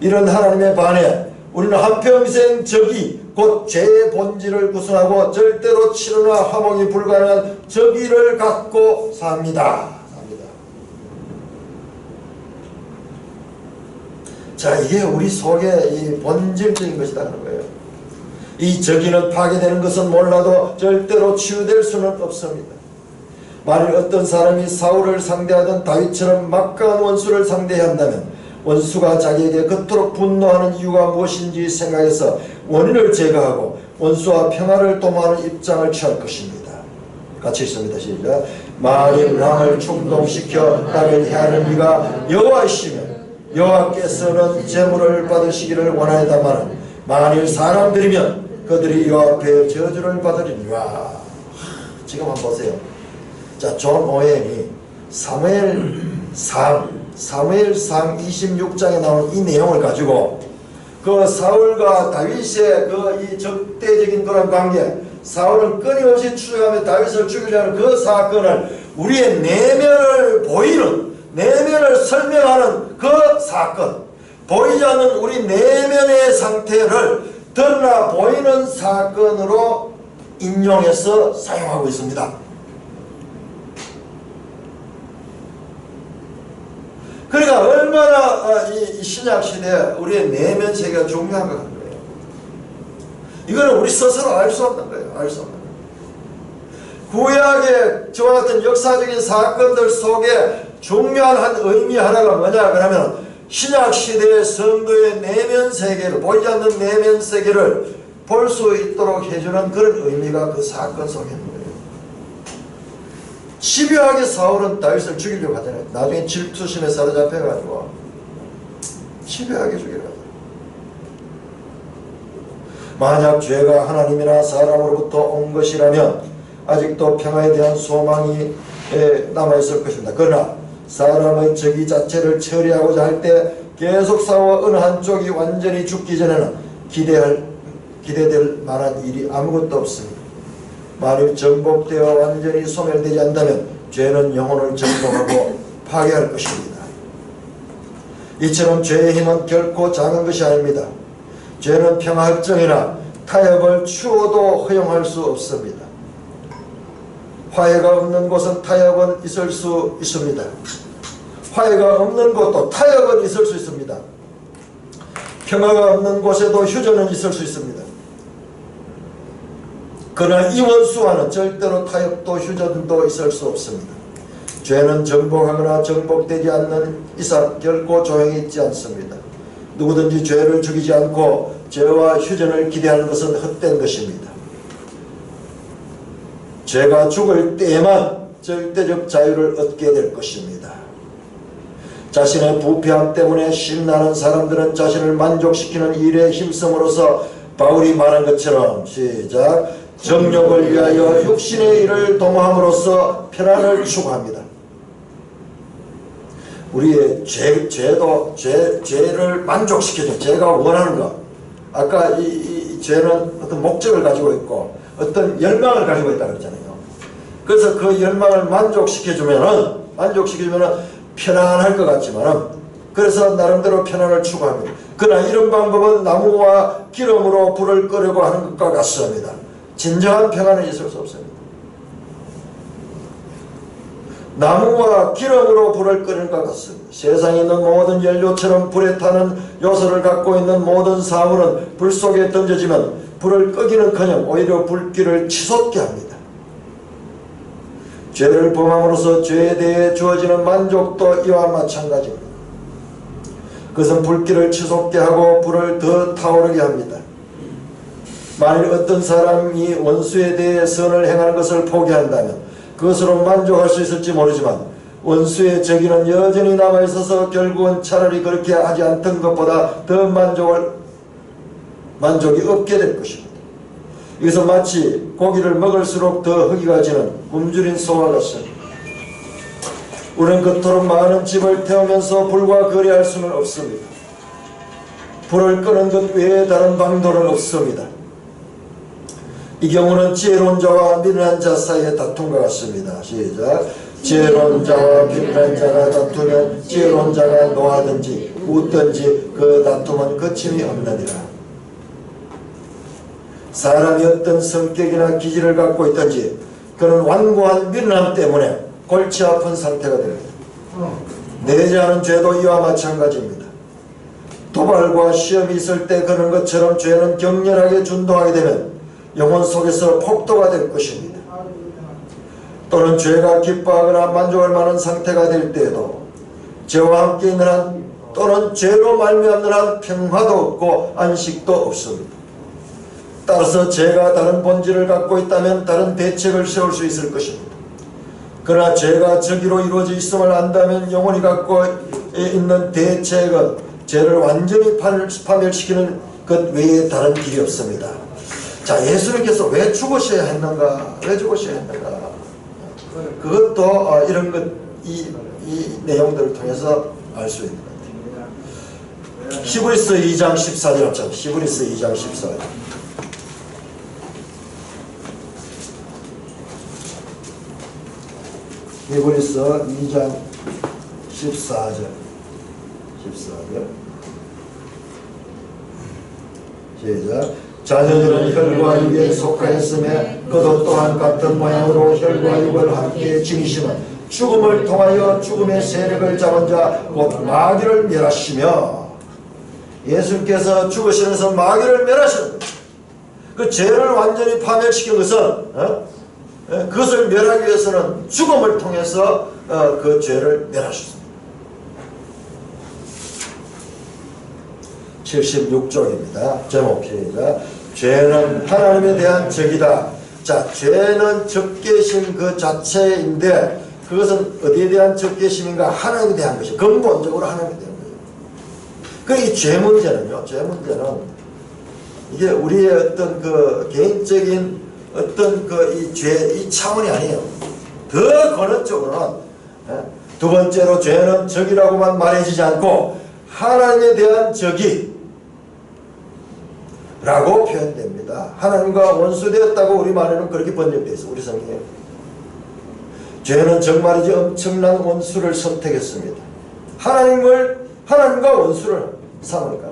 이런 하나님의 반해 우리는 한평생 적이 곧 죄의 본질을 구성하고 절대로 치료나 화목이 불가능한 적의를 갖고 삽니다. 자, 이게 우리 속에 이 본질적인 것이라는 거예요. 이 적의는 파괴되는 것은 몰라도 절대로 치유될 수는 없습니다. 만일 어떤 사람이 사울을 상대하던 다윗처럼 막강한 원수를 상대해야 한다면 원수가 자기에게 그토록 분노하는 이유가 무엇인지 생각해서 원인을 제거하고 원수와 평화를 도모하는 입장을 취할 것입니다. 같이 있습니다. 시작. 만일 왕을 충동시켜 나를 해하는 이가 여호와이시며 여호와께서는 재물을 받으시기를 원하다마는 만일 사람들이면 그들이 여호와 앞에 저주를 받으리니와. 지금 한번 보세요. 자, 존 오웬이 사무엘상 26장에 나오는 이 내용을 가지고 그 사울과 다윗의 그 이 적대적인 그런 관계, 사울은 끊임없이 추적하며 다윗을 죽이려는 그 사건을 우리의 내면을 보이는, 내면을 설명하는 그 사건, 보이지 않는 우리 내면의 상태를 드러나 보이는 사건으로 인용해서 사용하고 있습니다. 그러니까 얼마나 이 신약시대에 우리의 내면 세계가 중요한가 하는 거예요. 이거는 우리 스스로 알 수 없는 거예요. 알 수 없는 거예요. 구약의 저와 같은 역사적인 사건들 속에 중요한 한 의미 하나가 뭐냐 그러면 신약시대의 성도의 내면 세계를, 보이지 않는 내면 세계를 볼 수 있도록 해주는 그런 의미가 그 사건 속에 있는 거예요. 집요하게 사울은 다윗을 죽이려고 하잖아요. 나중에 질투심에 사로잡혀가지고 집요하게 죽이려고 하잖아요. 만약 죄가 하나님이나 사람으로부터 온 것이라면 아직도 평화에 대한 소망이 남아있을 것입니다. 그러나 사람의 적이 자체를 처리하고자 할 때 계속 싸워 어느 한쪽이 완전히 죽기 전에는 기대될 만한 일이 아무것도 없습니다. 만일 정복되어 완전히 소멸되지 않는다면 죄는 영혼을 정복하고 파괴할 것입니다. 이처럼 죄의 힘은 결코 작은 것이 아닙니다. 죄는 평화협정이나 타협을 추호도 허용할 수 없습니다. 화해가 없는 곳은 타협은 있을 수 있습니다. 화해가 없는 곳도 타협은 있을 수 있습니다. 평화가 없는 곳에도 휴전은 있을 수 있습니다. 그러나 이 원수와는 절대로 타협도 휴전도 있을 수 없습니다. 죄는 정복하거나 정복되지 않는 이상 결코 조용히 있지 않습니다. 누구든지 죄를 죽이지 않고 죄와 휴전을 기대하는 것은 헛된 것입니다. 죄가 죽을 때에만 절대적 자유를 얻게 될 것입니다. 자신의 부패함 때문에 신나는 사람들은 자신을 만족시키는 일에 힘쓰므로써 바울이 말한 것처럼 시작 정욕을 위하여 육신의 일을 도모함으로써 편안을 추구합니다. 우리의 죄를 만족시켜줘. 죄가 원하는 것. 아까 이 죄는 어떤 목적을 가지고 있고 어떤 열망을 가지고 있다고 했잖아요. 그래서 그 열망을 만족시켜주면은 편안할 것 같지만은 그래서 나름대로 편안을 추구합니다. 그러나 이런 방법은 나무와 기름으로 불을 끄려고 하는 것과 같습니다. 진정한 평안은 있을 수 없습니다. 나무와 기름으로 불을 끄는 것 같습니다. 세상에 있는 모든 연료처럼 불에 타는 요소를 갖고 있는 모든 사물은 불 속에 던져지면 불을 끄기는커녕 오히려 불길을 치솟게 합니다. 죄를 범함으로써 죄에 대해 주어지는 만족도 이와 마찬가지입니다. 그것은 불길을 치솟게 하고 불을 더 타오르게 합니다. 만일 어떤 사람이 원수에 대해 선을 행하는 것을 포기한다면 그것으로 만족할 수 있을지 모르지만 원수의 적이는 여전히 남아있어서 결국은 차라리 그렇게 하지 않던 것보다 더 만족이 없게 될 것입니다. 이것은 마치 고기를 먹을수록 더 허기가 지는 굶주린 소와 같습니다. 우리는 그토록 많은 집을 태우면서 불과 거래할 수는 없습니다. 불을 끄는 것 외에 다른 방도는 없습니다. 이 경우는 지혜로운 자와 미련한 자 사이의 다툼과 같습니다. 시작. 지혜로운 자와 미련한 자가 다투면 지혜로운 자가 노하든지 웃든지 그 다툼은 거침이 없느니라. 사람이 어떤 성격이나 기질을 갖고 있든지 그는 완고한 미련함 때문에 골치 아픈 상태가 됩니다. 내재하는 죄도 이와 마찬가지입니다. 도발과 시험이 있을 때 그런 것처럼 죄는 격렬하게 준동하게 되면 영혼 속에서 폭도가 될 것입니다. 또는 죄가 기뻐하거나 만족할 만한 상태가 될 때에도 죄와 함께 있는 한 또는 죄로 말미암는 한 평화도 없고 안식도 없습니다. 따라서 죄가 다른 본질을 갖고 있다면 다른 대책을 세울 수 있을 것입니다. 그러나 죄가 저기로 이루어져 있음을 안다면 영혼이 갖고 있는 대책은 죄를 완전히 파멸시키는 것 외에 다른 길이 없습니다. 자, 예수님께서 왜 죽으셔야 했는가? 왜 죽으셔야 했는가? 그것도 이런 것, 이 내용들을 통해서 알 수 있는 것 같아요. 히브리서 2장 14절 합참. 히브리서 2장 14절. 히브리서 2장 14절. 시작. 자녀들은 혈과 육에 속하였으며 그도 또한 같은 모양으로 혈과 육을 함께 지니시는 죽음을 통하여 죽음의 세력을 잡은 자 곧 마귀를 멸하시며, 예수님께서 죽으시면서 마귀를 멸하시는 거예요. 그 죄를 완전히 파멸시킨 것은 그것을 멸하기 위해서는 죽음을 통해서 그 죄를 멸하셨습니다. 76쪽입니다. 제목 시작. 죄는 하나님에 대한 적이다. 자, 죄는 적개심 그 자체인데 그것은 어디에 대한 적개심인가? 하나님에 대한 것이 근본적으로 하나님에 대한 거예요. 그 이 죄 문제는요. 죄 문제는 이게 우리의 어떤 그 개인적인 어떤 그 이 죄 이 차원이 아니에요. 더 근원적으로는 두 번째로 죄는 적이라고만 말해지지 않고 하나님에 대한 적이 라고 표현됩니다. 하나님과 원수되었다고 우리 말에는 그렇게 번역되어 있어. 우리 성경에. 죄는 정말이지 엄청난 원수를 선택했습니다. 하나님과 원수를 삼으니까.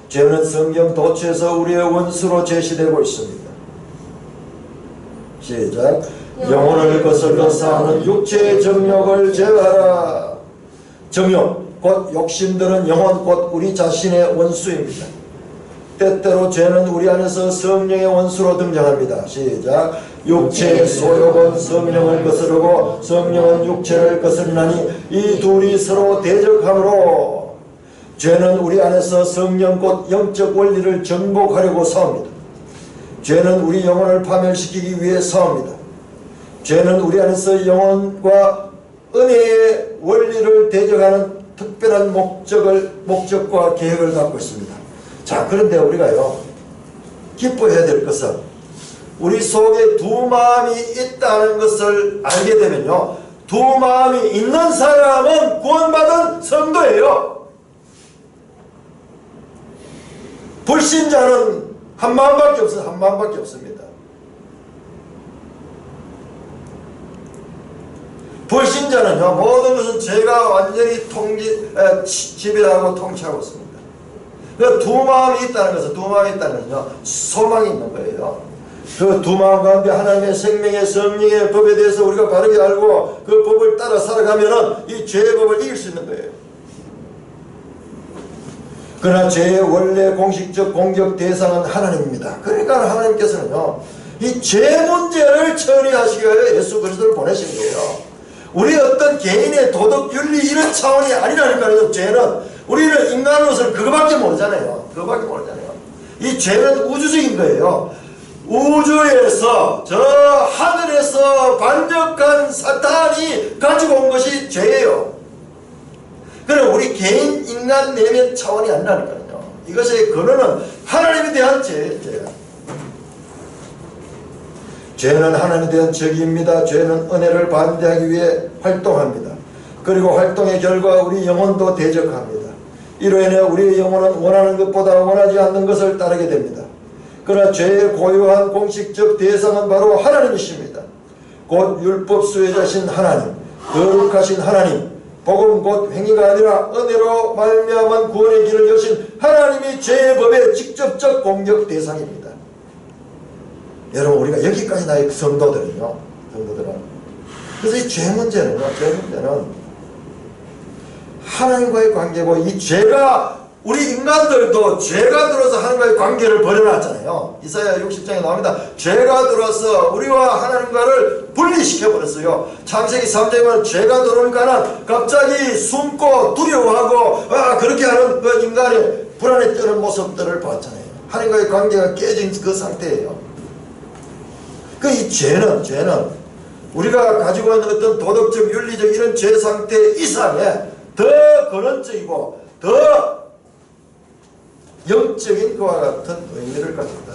죄는 성경 도처에서 우리의 원수로 제시되고 있습니다. 시작. 영혼을 거슬러 싸우는 육체의 정욕을 제어하라. 정욕, 곧 욕심들은 영혼, 곧 우리 자신의 원수입니다. 때때로 죄는 우리 안에서 성령의 원수로 등장합니다. 시작. 육체의 소욕은 성령을 거스르고 성령은 육체를 거스르나니 이 둘이 서로 대적하므로 죄는 우리 안에서 성령 곧 영적 원리를 정복하려고 싸웁니다. 죄는 우리 영혼을 파멸시키기 위해 싸웁니다. 죄는 우리 안에서 영혼과 은혜의 원리를 대적하는 특별한 목적과 계획을 갖고 있습니다. 자, 그런데 우리가요, 기뻐해야 될 것은 우리 속에 두 마음이 있다는 것을 알게 되면요, 두 마음이 있는 사람은 구원받은 성도예요. 불신자는 한 마음밖에 없어요. 한 마음밖에 없습니다. 불신자는요, 모든 것은 죄가 완전히 지배하고 통치하고 있습니다. 그 두 마음이 있다는 것은, 두 마음이 있다는 것은요, 소망이 있는 거예요. 그 두 마음 가운데 하나님의 생명의 성령의 법에 대해서 우리가 바르게 알고 그 법을 따라 살아가면은 이 죄의 법을 이길 수 있는 거예요. 그러나 죄의 원래 공식적 공격 대상은 하나님입니다. 그러니까 하나님께서는요, 이 죄 문제를 처리하시기 위해 예수 그리스도를 보내신 거예요. 우리 어떤 개인의 도덕, 윤리 이런 차원이 아니라는 거예요. 죄는 우리는 인간으로서는 그거밖에 모르잖아요. 그거밖에 모르잖아요. 이 죄는 우주적인 거예요. 우주에서 저 하늘에서 반역한 사탄이 가지고 온 것이 죄예요. 그럼 우리 개인 인간 내면 차원이 아니라니까요. 이것의 근원은 하나님에 대한 죄예요. 죄는 하나님에 대한 적입니다. 죄는 은혜를 반대하기 위해 활동합니다. 그리고 활동의 결과 우리 영혼도 대적합니다. 이로 인해 우리의 영혼은 원하는 것보다 원하지 않는 것을 따르게 됩니다. 그러나 죄의 고유한 공식적 대상은 바로 하나님이십니다. 곧 율법 수혜자신 하나님, 거룩하신 하나님, 복음 곧 행위가 아니라 은혜로 말미암은 구원의 길을 여신 하나님이 죄의 법의 직접적 공격 대상입니다. 여러분, 우리가 여기까지 나의 성도들은 그래서 이 죄 문제는 하나님과의 관계고, 이 죄가 우리 인간들도 죄가 들어서 하나님과의 관계를 버려놨잖아요. 이사야 60장에 나옵니다. 죄가 들어서 우리와 하나님과를 분리시켜버렸어요. 창세기 3장에 보면 죄가 들어오니까는 갑자기 숨고 두려워하고 그렇게 하는 그 인간의 불안에 떠는 모습들을 봤잖아요. 하나님과의 관계가 깨진 그 상태예요. 그 이 죄는 우리가 가지고 있는 어떤 도덕적, 윤리적 이런 죄 상태 이상의 더 근원적이고 더 영적인 그와 같은 의미를 가진다.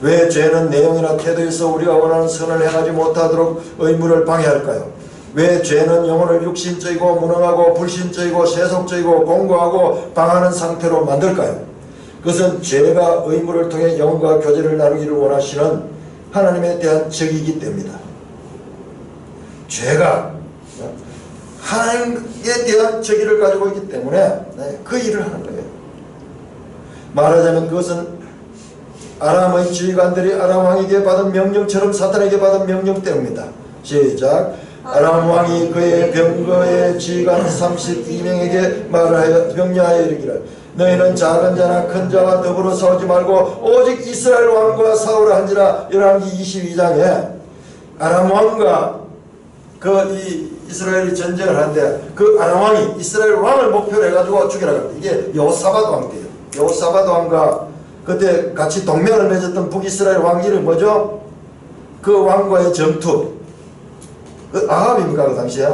왜 죄는 내용이나 태도에서 우리가 원하는 선을 행하지 못하도록 의무를 방해할까요? 왜 죄는 영혼을 육신적이고 무능하고 불신적이고 세속적이고 공고하고 방하는 상태로 만들까요? 그것은 죄가 의무를 통해 영과 교제를 나누기를 원하시는 하나님에 대한 적이기 때문이다. 죄가 하나님에 대한 적의를 가지고 있기 때문에 그 일을 하는 거예요. 말하자면 그것은 아람의 지휘관들이 아람 왕에게 받은 명령처럼 사탄에게 받은 명령 때문입니다. 시작. 아람 왕이 그의 병거의 지휘관 32명에게 말하여 명령하여 이르기를, 너희는 작은 자나 큰 자와 더불어 싸우지 말고 오직 이스라엘 왕과 싸우라 한지라. 열왕기 22장에 아람 왕과 이 이스라엘이 전쟁을 하는데 그 아람 왕이 이스라엘 왕을 목표로 해가지고 죽이라고 합니다. 이게 여호사밧 왕이에요. 여호사밧 왕과 그때 같이 동맹을 맺었던 북이스라엘 왕 이름이 뭐죠? 그 왕과의 전투. 그 아합입니까? 그 당시에?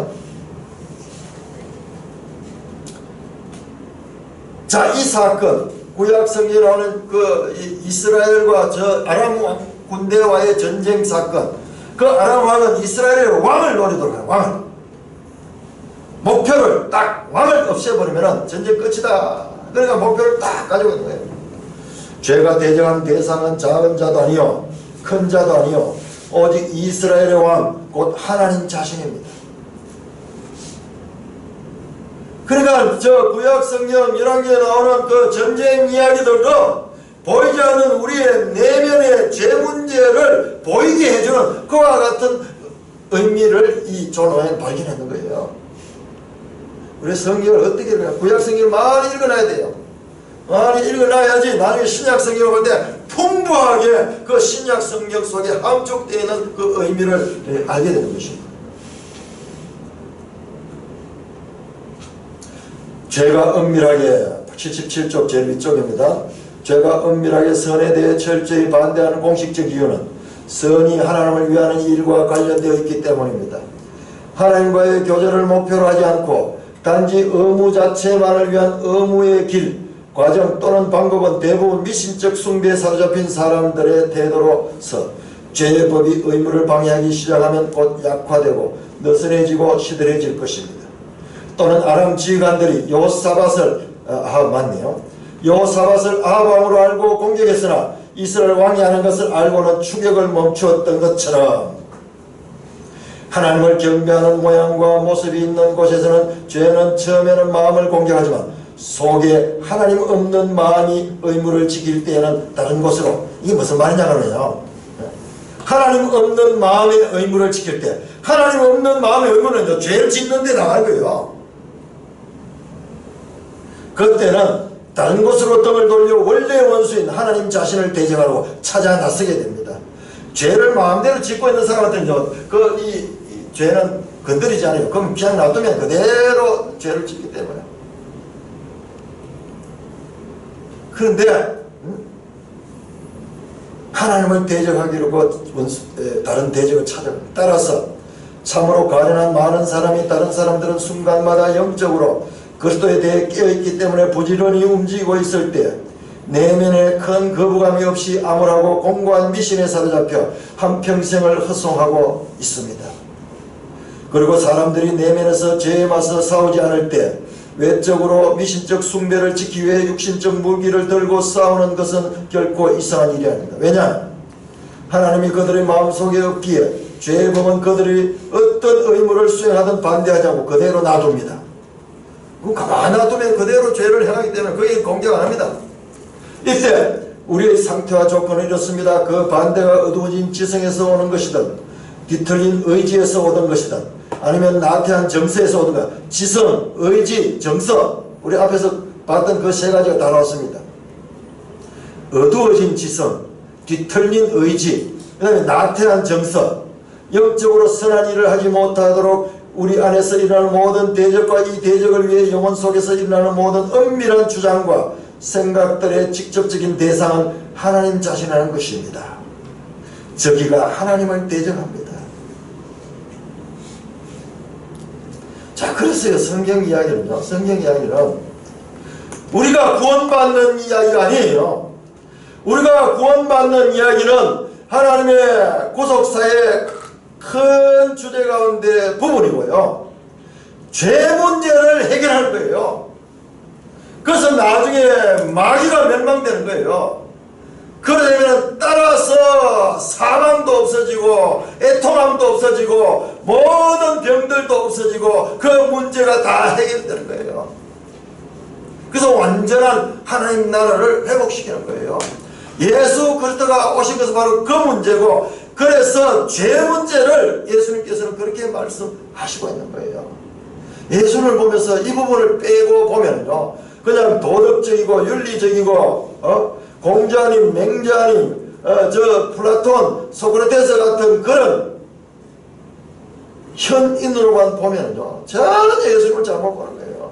자, 이 사건, 구약 성경에 나오는 그 이스라엘과 저 아람 군대와의 전쟁 사건, 그 아람 왕은 이스라엘의 왕을 노리도록 해요. 왕을. 목표를 딱 왕을 없애버리면 전쟁 끝이다. 그러니까 목표를 딱 가지고 있는 거예요. 죄가 대적한 대상은 작은 자도 아니요 큰 자도 아니요 오직 이스라엘의 왕 곧 하나님 자신입니다. 그러니까 저 구약 성경 열왕기에 나오는 그 전쟁 이야기들도 보이지 않는 우리의 내면의 죄 문제를 보이게 해주는 그와 같은 의미를 이 존 오웬은 발견했는 거예요. 우리 성경을 어떻게 읽어요? 구약 성경을 많이 읽어놔야 돼요. 많이 읽어놔야지 나중에 신약 성경을 볼 때 풍부하게 그 신약 성경 속에 함축되어 있는 그 의미를 알게 되는 것입니다. 죄가 은밀하게 77쪽 제일 위쪽입니다. 죄가 은밀하게 선에 대해 철저히 반대하는 공식적 이유는 선이 하나님을 위하는 일과 관련되어 있기 때문입니다. 하나님과의 교제를 목표로 하지 않고 단지 의무 자체만을 위한 의무의 길, 과정 또는 방법은 대부분 미신적 숭배에 사로잡힌 사람들의 태도로서 죄의 법이 의무를 방해하기 시작하면 곧 약화되고 느슨해지고 시들해질 것입니다. 또는 아람 지휘관들이 여호사밧을 맞네요. 여호사밧을 아합 왕으로 알고 공격했으나 이스라엘 왕이 하는 것을 알고는 추격을 멈추었던 것처럼 하나님을 경배하는 모양과 모습이 있는 곳에서는 죄는 처음에는 마음을 공격하지만 속에 하나님 없는 마음이 의무를 지킬 때에는 다른 곳으로, 이게 무슨 말이냐 그러네요. 하나님 없는 마음의 의무를 지킬 때, 하나님 없는 마음의 의무는 죄를 짓는 데 나가는 거예요. 그때는 다른 곳으로 등을 돌려 원래 원수인 하나님 자신을 대적하고 찾아 나서게 됩니다. 죄를 마음대로 짓고 있는 사람한테는 이 죄는 건드리지 않아요. 그럼 그냥 놔두면 그대로 죄를 짓기 때문에. 그런데 하나님을 대적하기로 다른 대적을 찾아갑니다. 따라서 참으로 가련한 많은 사람이 다른 사람들은 순간마다 영적으로 그리스도에 대해 깨어있기 때문에 부지런히 움직이고 있을 때 내면에 큰 거부감이 없이 암울하고 공고한 미신에 사로잡혀 한평생을 허송하고 있습니다. 그리고 사람들이 내면에서 죄에 맞서 싸우지 않을 때 외적으로 미신적 숭배를 지키기 위해 육신적 무기를 들고 싸우는 것은 결코 이상한 일이 아닙니다. 왜냐? 하나님이 그들의 마음속에 없기에 죄의 법은 그들이 어떤 의무를 수행하든 반대하지 않고 그대로 놔둡니다. 가만히 놔두면 그대로 죄를 행하기 때문에 거기에 공격 안 합니다. 이때 우리의 상태와 조건은 이렇습니다. 그 반대가 어두워진 지성에서 오는 것이든 뒤틀린 의지에서 오던 것이든 아니면 나태한 정서에서 오든가, 지성, 의지, 정서, 우리 앞에서 봤던 그 세 가지가 다 나왔습니다. 어두워진 지성, 뒤틀린 의지, 그 다음에 나태한 정서, 영적으로 선한 일을 하지 못하도록 우리 안에서 일어나는 모든 대적과 이 대적을 위해 영혼 속에서 일어나는 모든 은밀한 주장과 생각들의 직접적인 대상은 하나님 자신이라는 것입니다. 저기가 하나님을 대적합니다. 자, 그래서요, 성경 이야기는 우리가 구원받는 이야기가 아니에요. 우리가 구원받는 이야기는 하나님의 구속사의 큰 주제 가운데 부분이고요. 죄 문제를 해결하는 거예요. 그래서 나중에 마귀가 멸망되는 거예요. 그러면 따라서 사망도 없어지고 애통함도 없어지고 모든 병들도 없어지고 그 문제가 다 해결되는 거예요. 그래서 완전한 하나님 나라를 회복시키는 거예요. 예수 그리스도가 오신 것은 바로 그 문제고, 그래서 죄 문제를 예수님께서는 그렇게 말씀하시고 있는 거예요. 예수를 보면서 이 부분을 빼고 보면요, 그냥 도덕적이고 윤리적이고 공자님, 맹자님, 플라톤, 소크라테스 같은 그런 현인으로만 보면요, 전혀 예수님을 잘못 보는 거예요.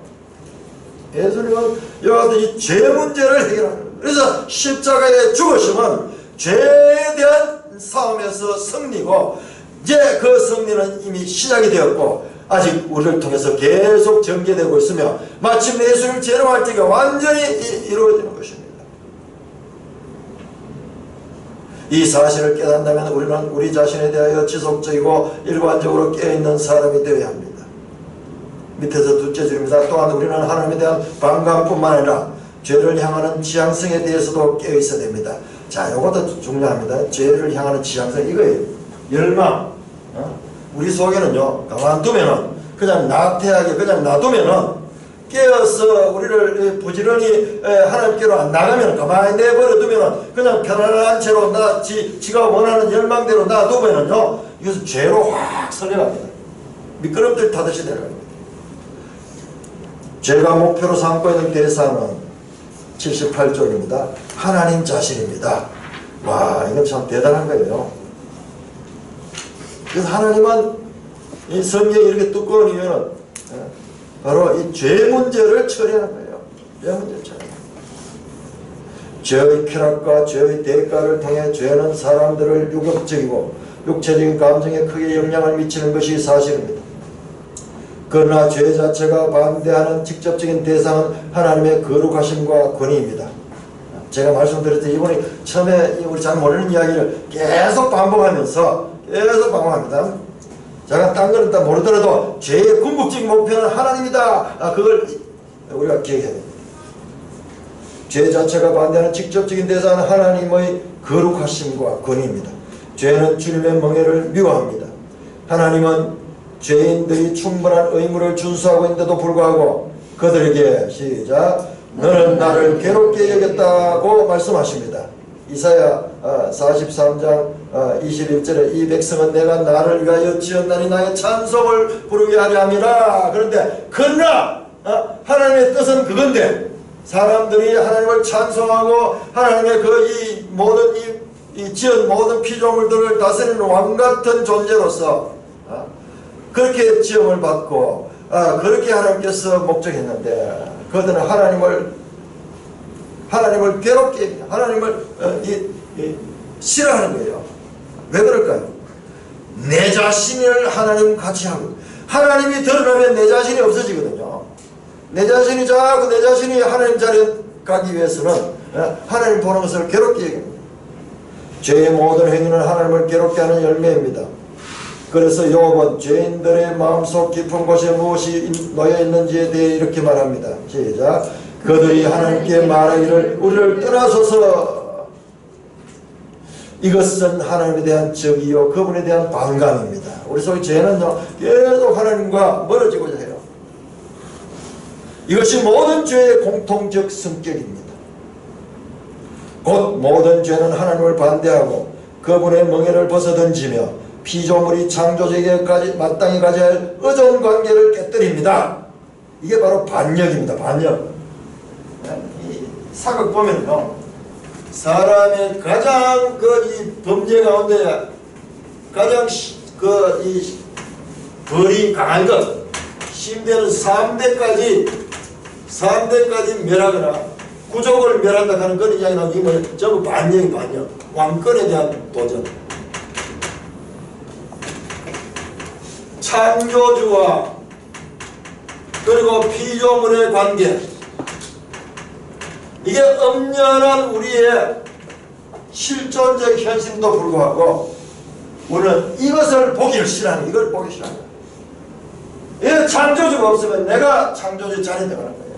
예수님은 여하튼 이 죄 문제를 해결하는 거예요. 그래서 십자가의 죽으심은 죄에 대한 싸움에서 승리고, 이제 그 승리는 이미 시작이 되었고 아직 우리를 통해서 계속 전개되고 있으며 마침내 예수를 재림할 때가 완전히 이루어지는 것입니다. 이 사실을 깨닫는다면 우리는 우리 자신에 대하여 지속적이고 일관적으로 깨어있는 사람이 되어야 합니다. 밑에서 둘째 줄입니다. 또한 우리는 하나님에 대한 반감뿐만 아니라 죄를 향하는 지향성에 대해서도 깨어있어야 됩니다. 자, 이것도 중요합니다. 죄를 향하는 지향성, 이거예요. 열망. 우리 속에는요, 가만두면은, 그냥 나태하게 그냥 놔두면은, 깨어서 우리를 부지런히 하나님께로 안 나가면, 가만히 내버려두면은, 그냥 편안한 채로 지가 원하는 열망대로 놔두면은요, 이것은 죄로 확 설려갑니다. 미끄럼틀 타듯이 내려갑니다. 죄가 목표로 삼고 있는 대상은 78쪽입니다. 하나님 자신입니다. 와, 이건 참 대단한 거예요. 그래서 하나님은 이 성경이 이렇게 두꺼운 이유는 바로 이 죄 문제를 처리하는 거예요. 죄 문제를 처리하는 거예요. 죄의 쾌락과 죄의 대가를 통해 죄는 사람들을 유격적이고 육체적인 감정에 크게 영향을 미치는 것이 사실입니다. 그러나 죄 자체가 반대하는 직접적인 대상은 하나님의 거룩하심과 권위입니다. 제가 말씀드렸듯이 이분이 처음에 우리 잘 모르는 이야기를 계속 반복합니다. 제가 딴 거는 다 모르더라도 죄의 궁극적인 목표는 하나님이다. 그걸 우리가 기억해야 됩니다. 죄 자체가 반대하는 직접적인 대상은 하나님의 거룩하심과 권위입니다. 죄는 주님의 멍에를 미워합니다. 하나님은 죄인들이 충분한 의무를 준수하고 있는데도 불구하고 그들에게 시작 너는 나를 괴롭게 여겼다고 말씀하십니다. 이사야 43장 21절에 이 백성은 내가 나를 위하여 지었나니 나의 찬송을 부르게 하려 함이라. 그런데 그러나 하나님의 뜻은 그건데 사람들이 하나님을 찬송하고 하나님의 이 모든 이 지은 모든 피조물들을 다스리는 왕같은 존재로서 그렇게 지음을 받고 그렇게 하나님께서 목적했는데 그들은 하나님을 괴롭게 하나님을 싫어하는 거예요. 왜 그럴까요? 내 자신을 하나님 같이 하고 하나님이 드러나면 내 자신이 없어지거든요. 내 자신이 자꾸 내 자신이 하나님 자리에 가기 위해서는 하나님 보는 것을 괴롭게 여깁니다. 죄의 모든 행위는 하나님을 괴롭게 하는 열매입니다. 그래서 욥은 죄인들의 마음속 깊은 곳에 무엇이 놓여있는지에 대해 이렇게 말합니다. 시작. 그들이 하나님께 말하기를 우리를 떠나소서. 이것은 하나님에 대한 적이요 그분에 대한 반감입니다. 우리 속의 죄는요 계속 하나님과 멀어지고자 해요. 이것이 모든 죄의 공통적 성격입니다. 곧 모든 죄는 하나님을 반대하고 그분의 멍에를 벗어던지며 피조물이 창조주에게 마땅히 가져야 할 의존 관계를 깨뜨립니다. 이게 바로 반역입니다. 반역. 이 사극 보면요, 사람의 가장 이 범죄 가운데 가장 이 벌이 강한 것, 심지어는 3대까지 멸하거나 구족을 멸한다 하는 그런 이야기 나오는 게 전부 반역이 반역. 왕권에 대한 도전. 창조주와 그리고 피조물의 관계, 이게 엄연한 우리의 실존적 현실도 불구하고 우리는 이것을 보기를 싫어하는, 이걸 보기 싫어하는 거예요. 창조주가 없으면 내가 창조주 자리에 들어가는 거예요.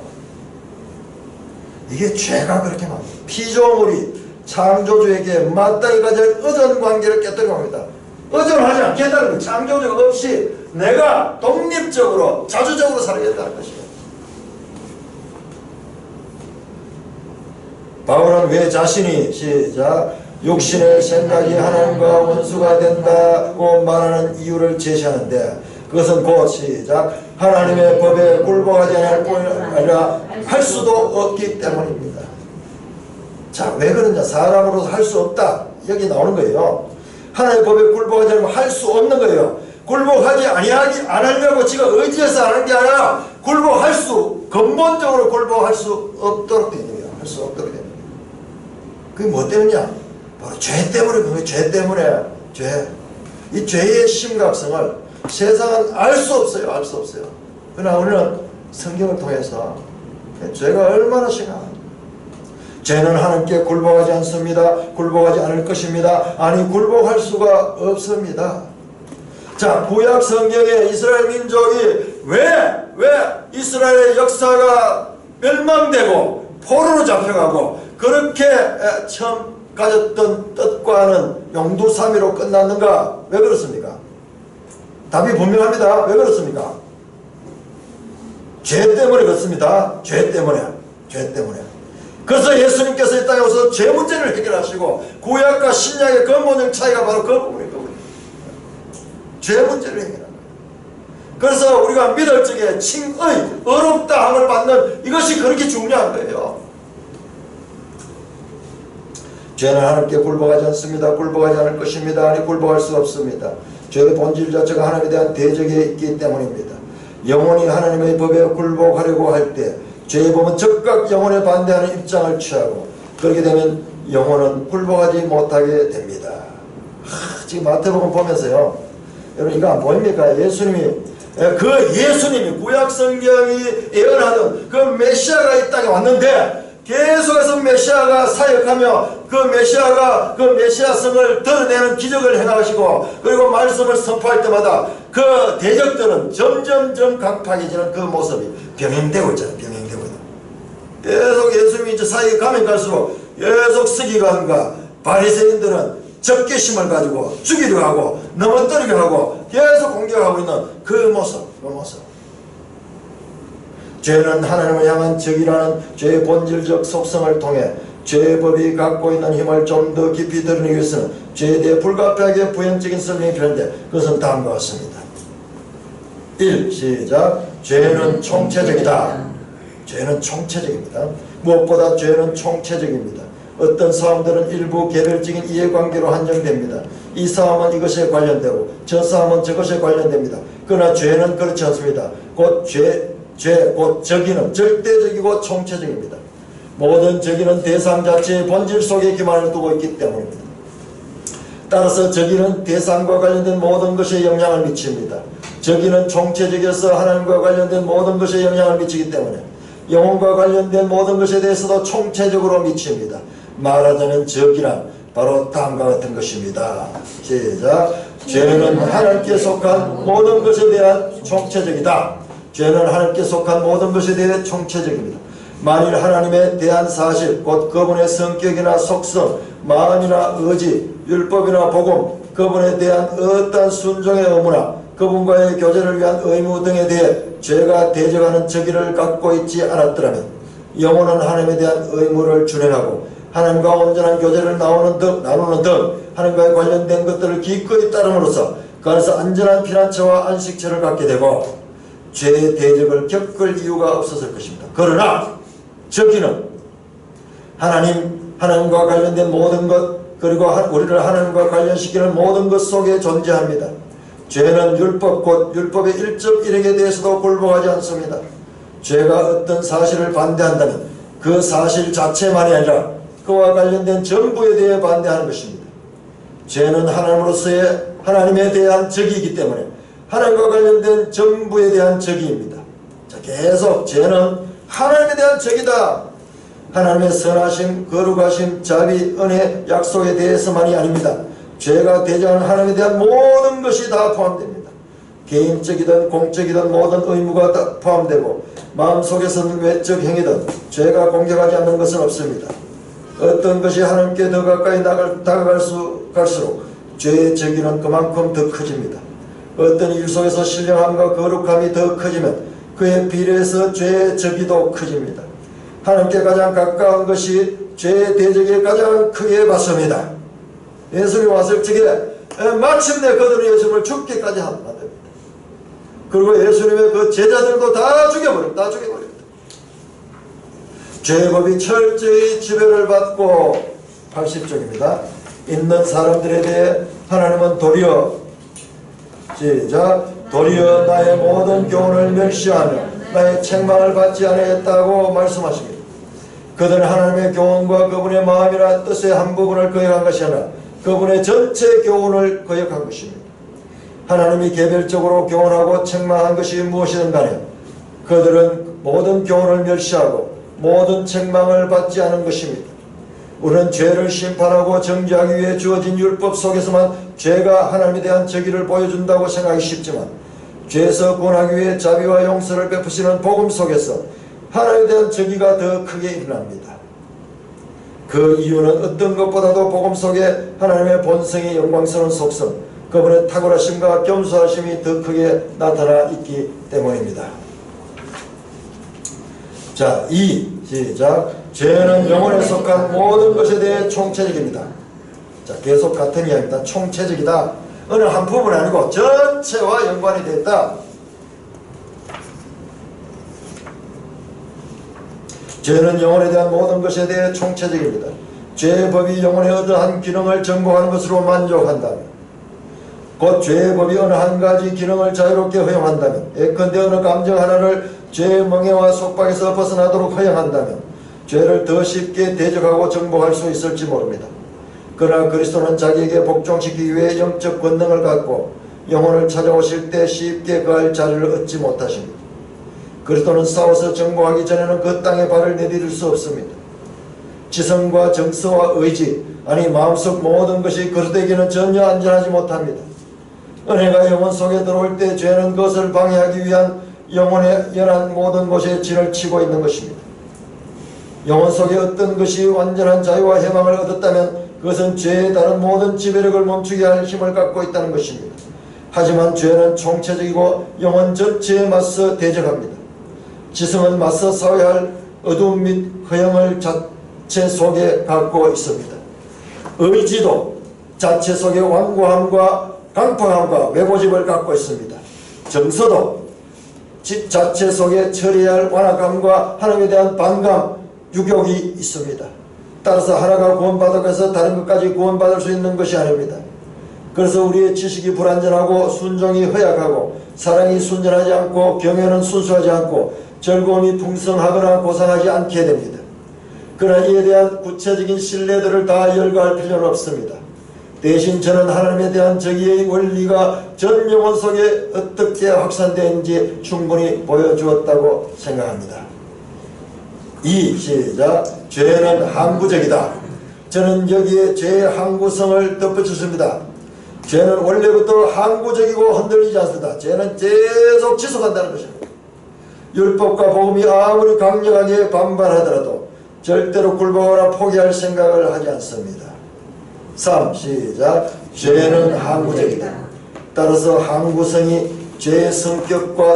이게 죄가 그렇게 많아요. 피조물이 창조주에게 마땅히 가져야 할 의존 관계를 깨뜨리고 합니다. 의존하지 않겠다는 거예요. 창조주가 없이 내가 독립적으로 자주적으로 살아야겠다는 것이에요. 바울은 왜 자신이 시작 육신의 생각이 하나님과 원수가 된다고 말하는 이유를 제시하는데 그것은 곧 시작 하나님의 법에 굴복하지 않을 뿐 아니라 할 수도 없기 때문입니다. 자, 왜 그러냐? 사람으로서 할 수 없다. 여기 나오는 거예요. 하나님의 법에 굴복하지 않으면 할 수 없는 거예요. 굴복하지 안 하려고 지가 의지해서 하는 게 아니라 근본적으로 굴복할 수 없도록 되는 거예요. 할 수 없도록 되는 거예요. 그게 뭐 때문이냐? 바로 죄 때문에. 그게 죄 때문에. 죄. 이 죄의 심각성을 세상은 알 수 없어요. 알 수 없어요. 그러나 우리는 성경을 통해서 죄가 얼마나 심각한가. 죄는 하나님께 굴복하지 않습니다. 굴복하지 않을 것입니다. 아니, 굴복할 수가 없습니다. 자, 구약 성경에 이스라엘 민족이 왜 이스라엘의 역사가 멸망되고 포로로 잡혀가고 그렇게 처음 가졌던 뜻과는 용두사미로 끝났는가? 왜 그렇습니까? 답이 분명합니다. 왜 그렇습니까? 죄 때문에 그렇습니다. 죄 때문에. 죄 때문에. 그래서 예수님께서 이 땅에 오셔서 죄 문제를 해결하시고 구약과 신약의 근본적 차이가 바로 그 부분입니다. 죄 문제를 해결하는 거예요. 그래서 우리가 믿을 적에 칭의, 어렵다 함을 받는 이것이 그렇게 중요한 거예요. 죄는 하나님께 굴복하지 않습니다. 굴복하지 않을 것입니다. 아니, 굴복할 수 없습니다. 죄의 본질 자체가 하나님에 대한 대적에 있기 때문입니다. 영혼이 하나님의 법에 굴복하려고 할 때 죄의 법은 즉각 영혼에 반대하는 입장을 취하고 그렇게 되면 영혼은 굴복하지 못하게 됩니다. 지금 마태복음 보면서요, 여러분 이거 안 보입니까? 예수님이 구약 성경이 예언하던 그 메시아가 이 땅에 왔는데 계속해서 메시아가 사역하며 그 메시아성을 드러내는 기적을 행하시고 그리고 말씀을 선포할 때마다 그 대적들은 점점점 강팍해지는 그 모습이 병행되고 있잖아요. 병행되고 있는. 계속 예수님이 이제 사역에 가면 갈수록 계속 서기관과 바리새인들은 적개심을 가지고 죽이려고 하고 넘어뜨리려고 하고 계속 공격하고 있는 그 모습. 죄는 하나님을 향한 적이라는 죄의 본질적 속성을 통해 죄의 법이 갖고 있는 힘을 좀 더 깊이 드러내기 위해서는 죄에 대해 불가피하게 부연적인 설명이 필요한데 그것은 다음과 같습니다. 1. 시작. 죄는 총체적이다. 죄는 총체적입니다. 무엇보다 죄는 총체적입니다. 어떤 싸움들은 일부 개별적인 이해관계로 한정됩니다. 이 싸움은 이것에 관련되고 저 싸움은 저것에 관련됩니다. 그러나 죄는 그렇지 않습니다. 곧 적이는 절대적이고 총체적입니다. 모든 적이는 대상 자체의 본질 속에 기반을 두고 있기 때문입니다. 따라서 적이는 대상과 관련된 모든 것에 영향을 미칩니다. 적이는 총체적이어서 하나님과 관련된 모든 것에 영향을 미치기 때문에 영혼과 관련된 모든 것에 대해서도 총체적으로 미칩니다. 말하자면 적이란 바로 다음과 같은 것입니다. 시작. 죄는 하나님께 속한 모든 것에 대한 총체적이다. 죄는 하나님께 속한 모든 것에 대해 총체적입니다. 만일 하나님에 대한 사실, 곧 그분의 성격이나 속성, 마음이나 의지, 율법이나 복음, 그분에 대한 어떠한 순종의 의무나 그분과의 교제를 위한 의무 등에 대해 죄가 대적하는 적의를 갖고 있지 않았더라면 영혼은 하나님에 대한 의무를 준행하고 하나님과 온전한 교제를 나누는 등 하나님과의 관련된 것들을 기꺼이 따름으로써 그 안에서 안전한 피난처와 안식처를 갖게 되고 죄의 대적을 겪을 이유가 없었을 것입니다. 그러나 적기는 하나님과 관련된 모든 것 그리고 우리를 하나님과 관련시키는 모든 것 속에 존재합니다. 죄는 율법 곧 율법의 1.1액에 대해서도 굴복하지 않습니다. 죄가 어떤 사실을 반대한다면 그 사실 자체만이 아니라 그와 관련된 전부에 대해 반대하는 것입니다. 죄는 하나님에 대한 적이기 때문에 하나님과 관련된 전부에 대한 적이입니다. 자, 계속 죄는 하나님에 대한 적이다. 하나님의 선하심, 거룩하심, 자비, 은혜, 약속에 대해서만이 아닙니다. 죄가 대적하는 하나님에 대한 모든 것이 다 포함됩니다. 개인적이든 공적이든 모든 의무가 다 포함되고 마음속에서는 외적 행위든 죄가 공격하지 않는 것은 없습니다. 어떤 것이 하나님께 더 가까이 갈수록 죄의 적이는 그만큼 더 커집니다. 어떤 일 속에서 신령함과 거룩함이 더 커지면 그에 비례해서 죄의 적이도 커집니다. 하나님께 가장 가까운 것이 죄의 대적에 가장 크게 받습니다. 예수님 왔을 적에 마침내 그들은 예수님을 죽기까지 만듭니다. 그리고 예수님의 그 제자들도 다 죽여버립니다. 죄의 법이 철저히 지배를 받고 80쪽입니다. 있는 사람들에 대해 하나님은 도리어 나의 모든 교훈을 멸시하며 나의 책망을 받지 아니했다고 말씀하십니다. 그들은 하나님의 교훈과 그분의 마음이나 뜻의 한 부분을 거역한 것이 아니라 그분의 전체 교훈을 거역한 것입니다. 하나님이 개별적으로 교훈하고 책망한 것이 무엇이든 간에 그들은 모든 교훈을 멸시하고 모든 책망을 받지 않은 것입니다. 우리는 죄를 심판하고 정죄하기 위해 주어진 율법 속에서만 죄가 하나님에 대한 정의를 보여준다고 생각하기 쉽지만 죄에서 구원하기 위해 자비와 용서를 베푸시는 복음 속에서 하나님에 대한 정의가 더 크게 일어납니다. 그 이유는 어떤 것보다도 복음 속에 하나님의 본성의 영광스러운 속성, 그분의 탁월하심과 겸손하심이 더 크게 나타나 있기 때문입니다. 자, 2. 시작. 죄는 영혼에 속한 모든 것에 대해 총체적입니다. 자, 계속 같은 이야기입니다. 총체적이다. 어느 한 부분이 아니고 전체와 연관이 되어 있다. 죄는 영혼에 대한 모든 것에 대해 총체적입니다. 죄의 법이 영혼의 어떠한 기능을 정복하는 것으로 만족한다면, 곧 죄의 법이 어느 한 가지 기능을 자유롭게 허용한다면, 예컨대 어느 감정 하나를 죄의 멍에와 속박에서 벗어나도록 허용한다면 죄를 더 쉽게 대적하고 정복할 수 있을지 모릅니다. 그러나 그리스도는 자기에게 복종시키기 위해 영적 권능을 갖고 영혼을 찾아오실 때 쉽게 그할 자리를 얻지 못하십니다. 그리스도는 싸워서 정복하기 전에는 그 땅에 발을 내디딜 수 없습니다. 지성과 정서와 의지, 아니 마음속 모든 것이 그리스도에게는 전혀 안전하지 못합니다. 은혜가 영혼 속에 들어올 때 죄는 그것을 방해하기 위한 영혼의 연한 모든 곳에 진을 치고 있는 것입니다. 영혼 속에 어떤 것이 완전한 자유와 해방을 얻었다면 그것은 죄의 다른 모든 지배력을 멈추게 할 힘을 갖고 있다는 것입니다. 하지만 죄는 총체적이고 영혼 전체에 맞서 대적합니다. 지성은 맞서 싸워야 할 어두움 및 허영을 자체 속에 갖고 있습니다. 의지도 자체 속에 완고함과 강팍함과 외고집을 갖고 있습니다. 정서도 자체 속에 처리해야 할 완악함과 하나님에 대한 반감, 유욕이 있습니다. 따라서 하나가 구원받았고 해서 다른 것까지 구원받을 수 있는 것이 아닙니다. 그래서 우리의 지식이 불완전하고 순종이 허약하고 사랑이 순전하지 않고 경외는 순수하지 않고 즐거움이 풍성하거나 고상하지 않게 됩니다. 그러나 이에 대한 구체적인 신뢰들을 다 열거할 필요는 없습니다. 대신 저는 하나님에 대한 저기의 원리가 전 영혼 속에 어떻게 확산되는지 충분히 보여주었다고 생각합니다. 2. 시작. 죄는 항구적이다. 저는 여기에 죄의 항구성을 덧붙였습니다. 죄는 원래부터 항구적이고 흔들리지 않습니다. 죄는 계속 지속한다는 것입니다. 율법과 복음이 아무리 강력하게 반발하더라도 절대로 굴복하거나 포기할 생각을 하지 않습니다. 3. 시작. 죄는 항구적이다. 따라서 항구성이 죄의 성격과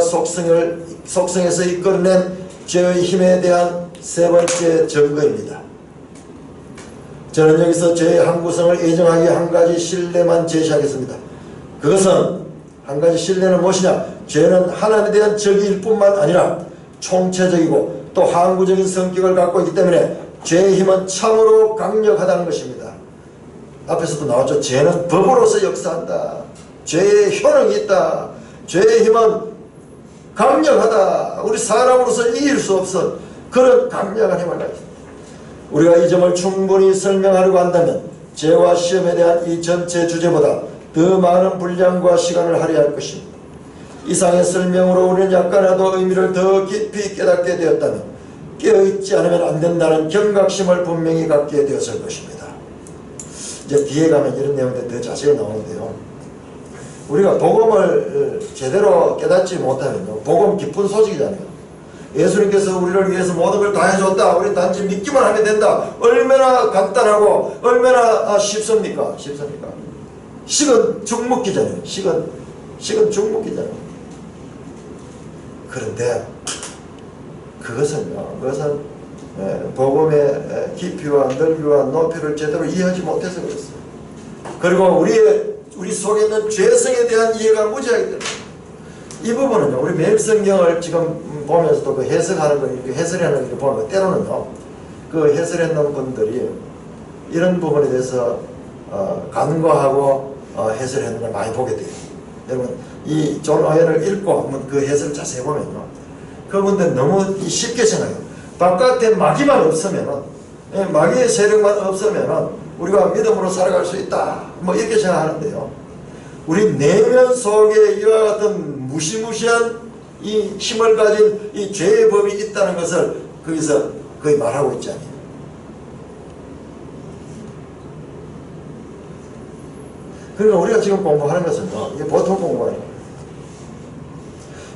속성에서 이끌어낸 죄의 힘에 대한 세 번째 증거입니다. 저는 여기서 죄의 항구성을 인정하기 한 가지 신뢰만 제시하겠습니다. 그것은 한 가지 신뢰는 무엇이냐? 죄는 하나님에 대한 적일 뿐만 아니라 총체적이고 또 항구적인 성격을 갖고 있기 때문에 죄의 힘은 참으로 강력하다는 것입니다. 앞에서도 나왔죠. 죄는 법으로서 역사한다. 죄의 효능이 있다. 죄의 힘은 강력하다. 우리 사람으로서 이길 수 없어. 그런 강력한 힘을 가지고 있습니다. 우리가 이 점을 충분히 설명하려고 한다면 죄와 시험에 대한 이 전체 주제보다 더 많은 분량과 시간을 할애할 것입니다. 이상의 설명으로 우리는 약간이라도 의미를 더 깊이 깨닫게 되었다면 깨어있지 않으면 안 된다는 경각심을 분명히 갖게 되었을 것입니다. 이제 뒤에 가면 이런 내용들이 더 자세히 나오는데요. 우리가 복음을 제대로 깨닫지 못하면요, 복음 기쁜 소식이잖아요. 예수님께서 우리를 위해서 모든 걸 다 해줬다. 우리 단지 믿기만 하면 된다. 얼마나 간단하고 얼마나 쉽습니까? 식은 죽먹기잖아요. 식은 죽먹기잖아요. 그런데 그것은 복음의 깊이와 넓이와 높이를 제대로 이해하지 못해서 그렇습니다. 그리고 우리 속에 있는 죄성에 대한 이해가 무지하기 때문에 이 부분은요, 우리 매일 성경을 지금 보면서도 그 해석하는 거, 이렇게 해설하는 거 보면 때로는요, 그 해설했는 분들이 이런 부분에 대해서 간과하고 해설했는 걸 많이 보게 돼요. 여러분, 이 존 오웬을 읽고 한번 그 해설을 자세히 보면요, 그분들 너무 쉽게 생각해요. 바깥에 마귀만 없으면은, 마귀의 세력만 없으면은 우리가 믿음으로 살아갈 수 있다. 뭐 이렇게 생각하는데요. 우리 내면 속에 이와 같은 무시무시한 이 힘을 가진 이 죄의 법이 있다는 것을 거기서 거의 말하고 있지 않아요. 그러니까 우리가 지금 공부하는 것은요, 이게 보통 공부하는 거예요.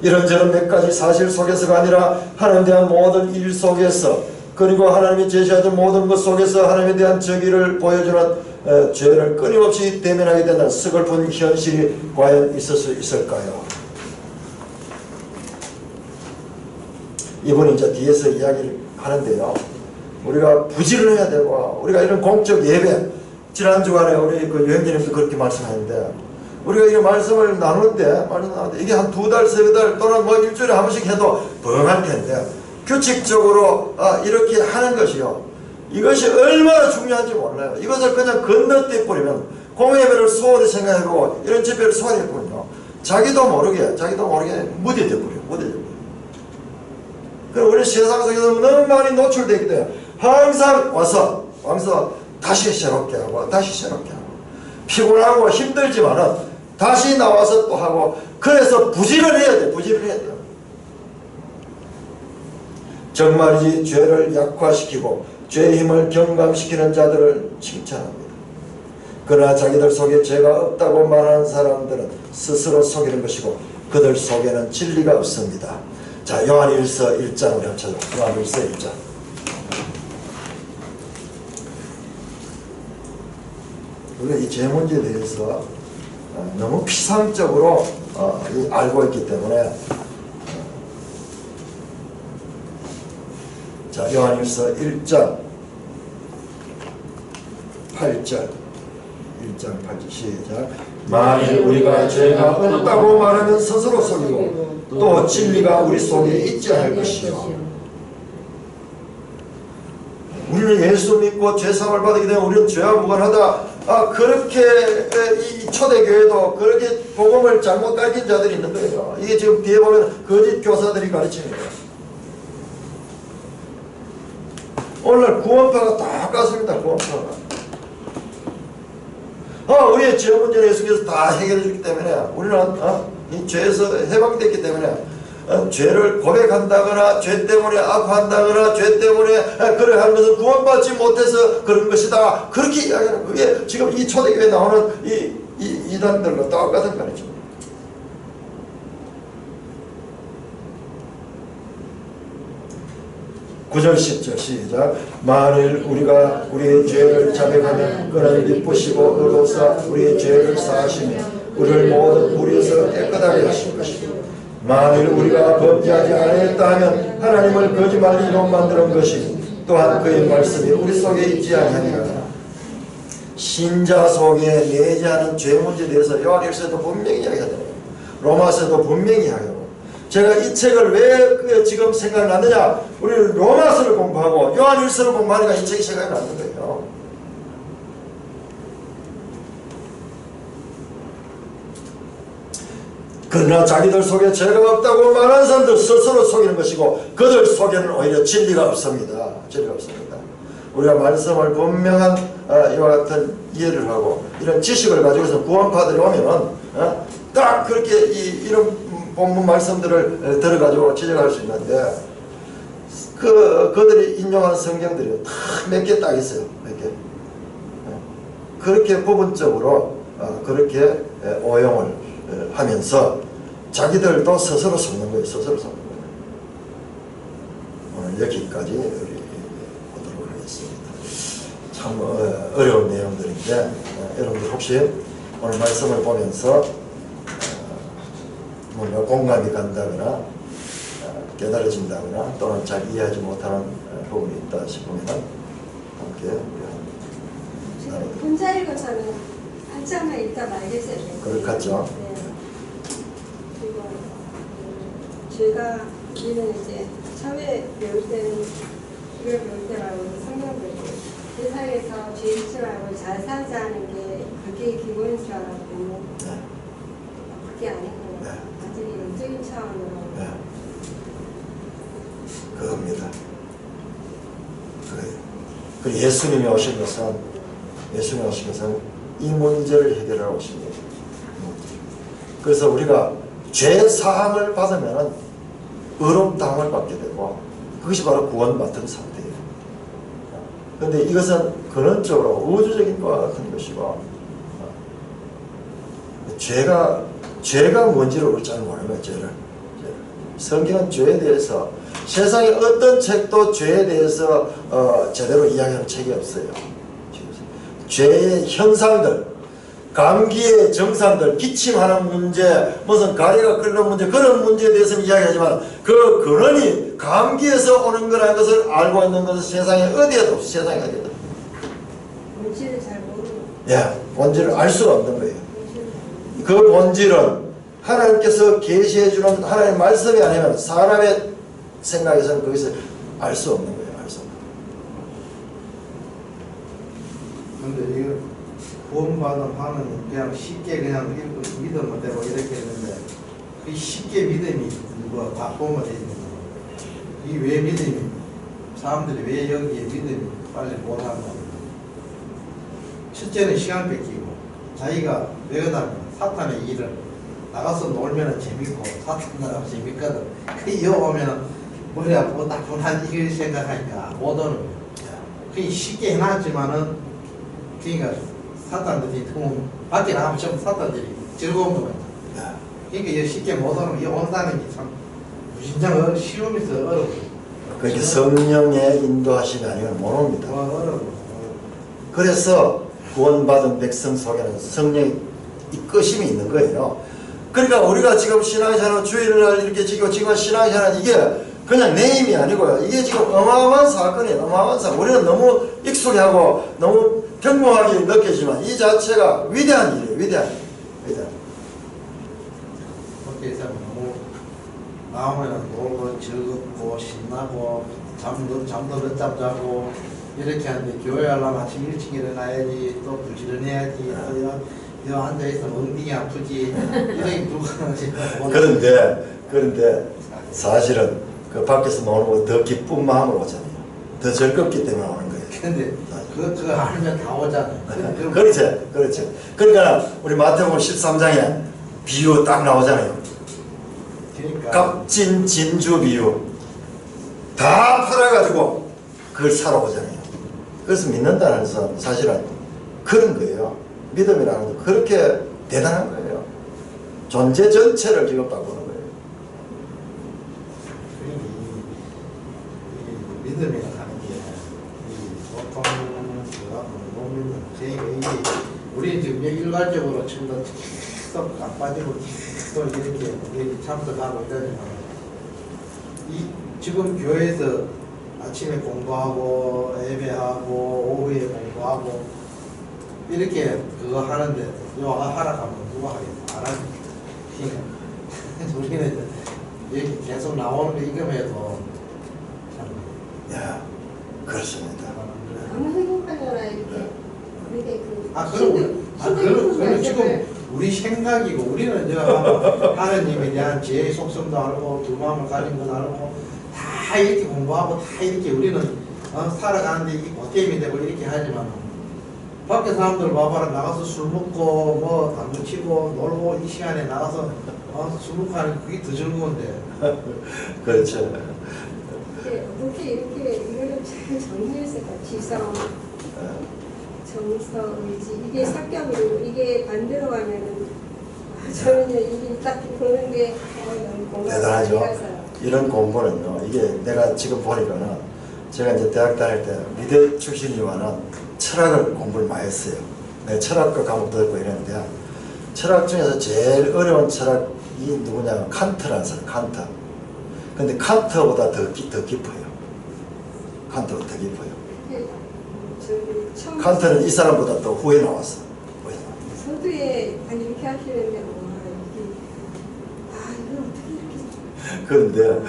이런저런 몇 가지 사실 속에서가 아니라 하나님에 대한 모든 일 속에서, 그리고 하나님이 제시하신 모든 것 속에서 하나님에 대한 정의를 보여주는 죄를 끊임없이 대면하게 된다는 서글픈 현실이 과연 있을 수 있을까요? 이분이 이제 뒤에서 이야기를 하는데요. 우리가 부지를 해야 되고, 우리가 이런 공적 예배, 지난 주간에 우리 그 여행자님도 그렇게 말씀하는데, 우리가 이 말씀을 나누는데 이게 한 2달, 3달 또는 뭐 일주일에 한 번씩 해도 벙할 텐데, 규칙적으로 이렇게 하는 것이요, 이것이 얼마나 중요한지 몰라요. 이것을 그냥 건너뛰어 버리면, 공예배를 소홀히 생각해보고 이런 집회를 소홀히 했거든요. 자기도 모르게 무뎌져 버려요. 그리고 우리 세상 속에서 너무 많이 노출되기 때문에 항상 와서 다시 새롭게 하고 피곤하고 힘들지만은 다시 나와서 또 하고, 그래서 부지를 해야 돼요. 정말이지 죄를 약화시키고 죄의 힘을 경감시키는 자들을 칭찬합니다. 그러나 자기들 속에 죄가 없다고 말하는 사람들은 스스로 속이는 것이고 그들 속에는 진리가 없습니다. 자, 요한일서 1장 우리 합쳐서 요한일서 1장. 우리가 이 죄 문제에 대해서 너무 피상적으로 알고 있기 때문에, 자, 요한일서 1장 8절 시작. 만일 우리가 죄가 없다고 말하면 스스로 속이고 또 진리가 우리 속에 있지 않을 것이요. 우리는 예수 믿고 죄사함을 받게 되면 우리는 죄와 무관하다. 그렇게 이 초대교회도 그렇게 복음을 잘못 가르친 자들이 있는 거예요. 이게 지금 뒤에 보면 거짓 교사들이 가르치는 거예요. 오늘 구원파가 똑같습니다. 구원파가. 우리의 죄 문제를 예수께서 다 해결해 주기 때문에 우리는 이 죄에서 해방됐기 때문에 죄를 고백한다거나 죄 때문에 아파한다거나 죄 때문에 그래 하는 것은 구원받지 못해서 그런 것이다. 그렇게 이야기하는 거예요. 그게 지금 이 초대교회에 나오는 이 이단들과 똑같은 말이죠. (9절 10절) 시작. 만일 우리가 우리의 죄를 자백하면 그는 미쁘시고 의로사 우리의 죄를 사하시며 우리를 모든 불의에서 깨끗하게 하실 것이고, 만일 우리가 범죄하지 않았다 하면 하나님을 거짓말로 만드는 것이 또한 그의 말씀이 우리 속에 있지 아니하니라. 신자 속에 내재하는 죄 문제에 대해서 요한일서에도 분명히 이야기하잖아요. 로마서에도 분명히 이야기하고. 제가 이 책을 왜 지금 생각났느냐, 우리 로마서를 공부하고 요한일서를 공부하니까 이 책이 생각이 나는 거예요. 그러나 자기들 속에 죄가 없다고 말하는 사람들 스스로 속이는 것이고 그들 속에는 오히려 진리가 없습니다. 진리가 없습니다. 우리가 말씀을 분명한 이와 같은 이해를 하고 이런 지식을 가지고서 구원파들이 오면은 딱 그렇게 이런 본문 말씀들을 들어가지고 지적할 수 있는데, 그들이 인용하는 성경들이 몇 개 딱 있어요. 몇 개. 그렇게 부분적으로 그렇게 오용을 하면서 자기들도 스스로 속는 거예요. 스스로 속는 거예요. 오늘 여기까지 우리 보도록 하겠습니다. 참 어려운 내용들인데 여러분들 혹시 오늘 말씀을 보면서 뭔가 공감이 간다거나 깨달아진다거나 또는 잘 이해하지 못하는 부분이 있다 싶으면 함께 혼자 읽어서는 한 장만 읽다 말겠어요. 그렇겠죠. 네. 그리고 제가 우리는 이제 처음에 배울 때는 이걸 배울 때라고 성경 배울 때 세상에서 죄 짓지 말고 잘 살자는 게 그게 기본인 줄 알았고 그게 아니고 완전히 영적인 차원으로 그겁니다. 그리고 예수님이 오신 것은 이 문제를 해결하러 오신 거예요. 그래서 우리가 죄 사함을 받으면 의롭다함을 받게 되고 그것이 바로 구원받은 상태예요. 그런데 이것은 근원적으로 우주적인 것과 같은 것이고 죄가 뭔지를 우리 잘 모르는 거예요. 죄를. 성경은 죄에 대해서 세상의 어떤 책도 죄에 대해서 제대로 이야기하는 책이 없어요. 죄의 현상들, 감기의 증상들, 기침하는 문제, 무슨 가래가 끓는 문제, 그런 문제에 대해서는 이야기하지만 그 근원이 감기에서 오는 거라는 것을 알고 있는 것은 세상에 어디에도 없어. 세상에 어디에도. 본질을 잘 모르는. 예, 본질을 알 수가 없는 거예요. 그 본질은 하나님께서 계시해 주는 하나님의 말씀이 아니면 사람의 생각에서는 거기서 알 수 없는 거예요. 알 수 없는 거예요. 근데 이거 구원받은 하는 그냥 쉽게 그냥 믿으면 되고 이렇게 했는데 그 쉽게 믿음이 누가 바꾸면 되는 거예요. 이 왜 믿음이 사람들이 왜 여기에 믿음이 빨리 못하는 거예요. 첫째는 시간 뺏기고 자기가 왜 그러냐면 사탄의 일을 나가서 놀면은 재밌고 사탄 나가면 재밌거든. 그 오면은 머리 아프고 따분한 이걸 생각하니까 못 오는 거예요. 그게 쉽게 해놨지만은 그러니까 사탄들이 밖에 나가면 전부 사탄들이 즐거운 거예요. 그러니까 이거 쉽게 못 오는 이 온다는 게 참 무진장 시험에서 어려워요. 그렇게 성령의 인도하심이 아니면 못 옵니다. 어려워요. 그래서 구원받은 백성 속에는 성령의 이끄심이 있는 거예요. 그러니까 우리가 지금 신앙생활 주일날 이렇게 지금 신앙생활 이게 그냥 내 힘이 아니고요. 이게 지금 어마어마한 사건이에요. 어마어마한 사건. 우리는 너무 익숙해하고 너무 평범하게 느끼지만 이 자체가 위대한 일이에요. 위대한 일. 위대한 일. 그렇게 해서 너무 나오면은 놀고 즐겁고 신나고 잠도 늦잠 자고 이렇게 하는데 교회 하려면 아침 일찍 일어나야지 또 부지런해야지 여 앉아있으면 엉덩이 아프지 이렇게 불가능하지. 그런데 사실은 그 밖에서 노는 거 더 기쁜 마음으로 오잖아요. 더 즐겁기 때문에 오는 거예요. 근데 그거 알면 다 오잖아요. 그렇죠. 그러니까 우리 마태복음 13장에 비유 딱 나오잖아요. 그러니까 값진 진주 비유 다 팔아가지고 그걸 사러 오잖아요. 그래서 믿는다는 것은 사실은 그런 거예요. 믿음이라는 건 그렇게 대단한 거예요. 존재 전체를 지금 바꾸는 거예요. 이 믿음이라는 게 보통 못 믿는 제가 우리 지금 일괄적으로 지금 쏙 안 빠지고 또 이렇게 참석하고 있다지만 이 지금 교회에서 아침에 공부하고 예배하고 오후에 공부하고 이렇게 그거 하는데 요 하라 하면 누가 하겠어? 안 하지. 그러니까 우리는 여기 계속 나오는 거 이거에도 참. 야, 그렇습니다. 너무 행복하잖아 이렇게. 이렇게 그럼 지금 우리 생각이고 우리는 하나님에 대한 제 속성도 알고 두 마음을 가진 건 알고 다 이렇게 공부하고 다 이렇게 우리는 살아가는데 이게 보탬이 되고 이렇게 하지만 밖에 사람들 봐봐라 나가서 술 먹고 뭐 당구 치고 놀고 이 시간에 나가서 술 먹고 하는 그게 더 즐거운데. 그렇죠. 어떻게 이렇게 이거를 잘 정리했을까? 지성, 정서, 의지 이게 삭격이고 이게 반대로 가면은 저는요 이게 딱 보는 게 너무 공감이 대단하죠. 가서요. 이런 공부는요. 이게 내가 지금 보니까는 제가 이제 대학 다닐 때 미대 출신이지만은 철학을 공부를 많이 했어요. 내가 철학과 과목도 듣고 이랬는데 철학 중에서 제일 어려운 철학이 누구냐면 칸트라는 사람, 칸트. 근데 칸트보다 더 깊어요. 칸트보다 더 깊어요. 칸트는 이 사람보다 더 후에 나왔어. 서두에 이렇게 하시는데 이걸 어떻게 그런데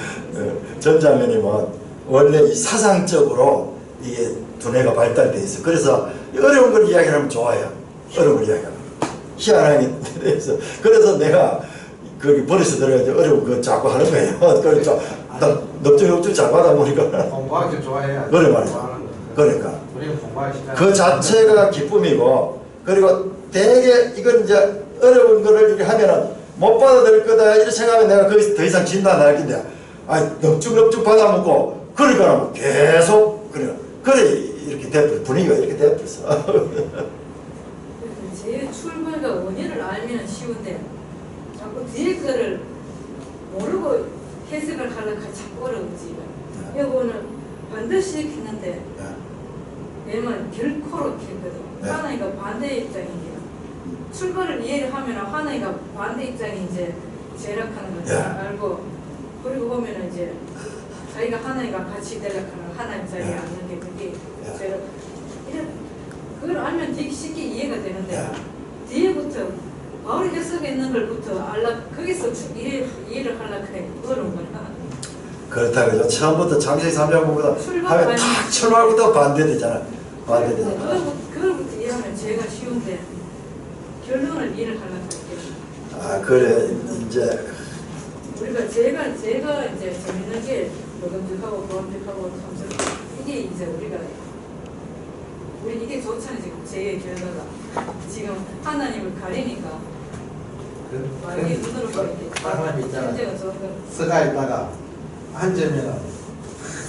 전자매님은 원래 이 사상적으로 이게 두뇌가 발달돼 있어요. 그래서 어려운 걸 이야기하면 좋아요. 어려운 걸 이야기하면 희한하게 돼서 그래서 내가 거기 버리서 들어가지고 어려운 거 자꾸 하는 거예요. 그러니까 넙죽 자꾸 하다 보니까 공부하기 좋아해야 그래 말이야. 그러니까 우리는 공부하기 싫어. 그 자체가 기쁨이고, 그리고 되게 이건 이제 어려운 거를 이렇게 하면은 못 받아들일 거다 이렇게 생각하면 내가 거기서 더 이상 진도 안 할 건데, 넙죽넙죽 받아먹고 그러니까 뭐 계속 그래 이렇게 돼버려. 분위기가 이렇게 돼버렸어. 제 출발과 원인을 알면 쉬운데 자꾸 뒤에 거를 모르고 해석을 하려고 자꾸 어려운지. 이거는 반드시 했는데 얘는 결코로 했거든. 네. 하나이가 반대 입장이에요. 출발을 이해를 하면 하나이가 반대 입장이 이제 제락하는 걸 네. 알고, 그리고 보면은 이제 자기가 하나이가 같이 대락하는 하나 입장이 네. 않는 게 그게 네. 제락. 그걸 알면 되게 쉽게 이해가 되는데 네. 뒤에부터 바로 해석했는 걸부터 거기서 이해를 하려고 해. 어려운 거야. 그렇다고요. 처음부터 창세기 3장 보고도 출발 하면 탁 출발부터 반대되잖아. 반대되잖아. 그걸부터 이해하면 제가 쉬운데 결론을 이해를 하려고 할게요. 아 그래 이제 우리가 제가 이제 재밌는 게 노동직하고 보험직하고 탐색 이게 이제 우리 이게 좋잖아요. 지금 제 결과가 지금 하나님을 가리니까 많이 눈으로 보이게 사람이 있잖아. 현재가 좋은 건 서가 있다가 앉으면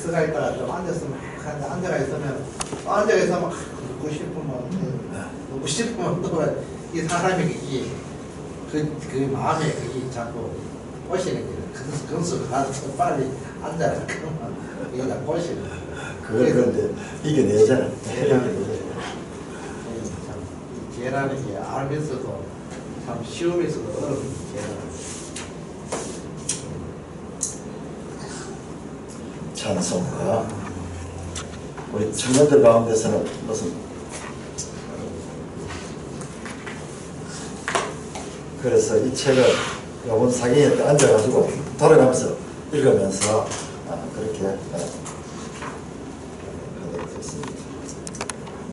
서가 있다가 좀 앉았으면 앉아가 있으면 묻고 싶으면 또 이 사람이 그 마음에 그게 자꾸 꼬시는 거예요. 그래서 가서 빨리 앉아라. 그러면 이게 다 꼬시는 거예요. 그걸 그런데 이겨내잖아. 계라는 게 알면서도 참 쉬우면서도 어려운 계란. 찬송가 우리 청년들 가운데서는 무슨 그래서 이 책을 요번 사경에 앉아가지고 돌아가면서 읽으면서 그렇게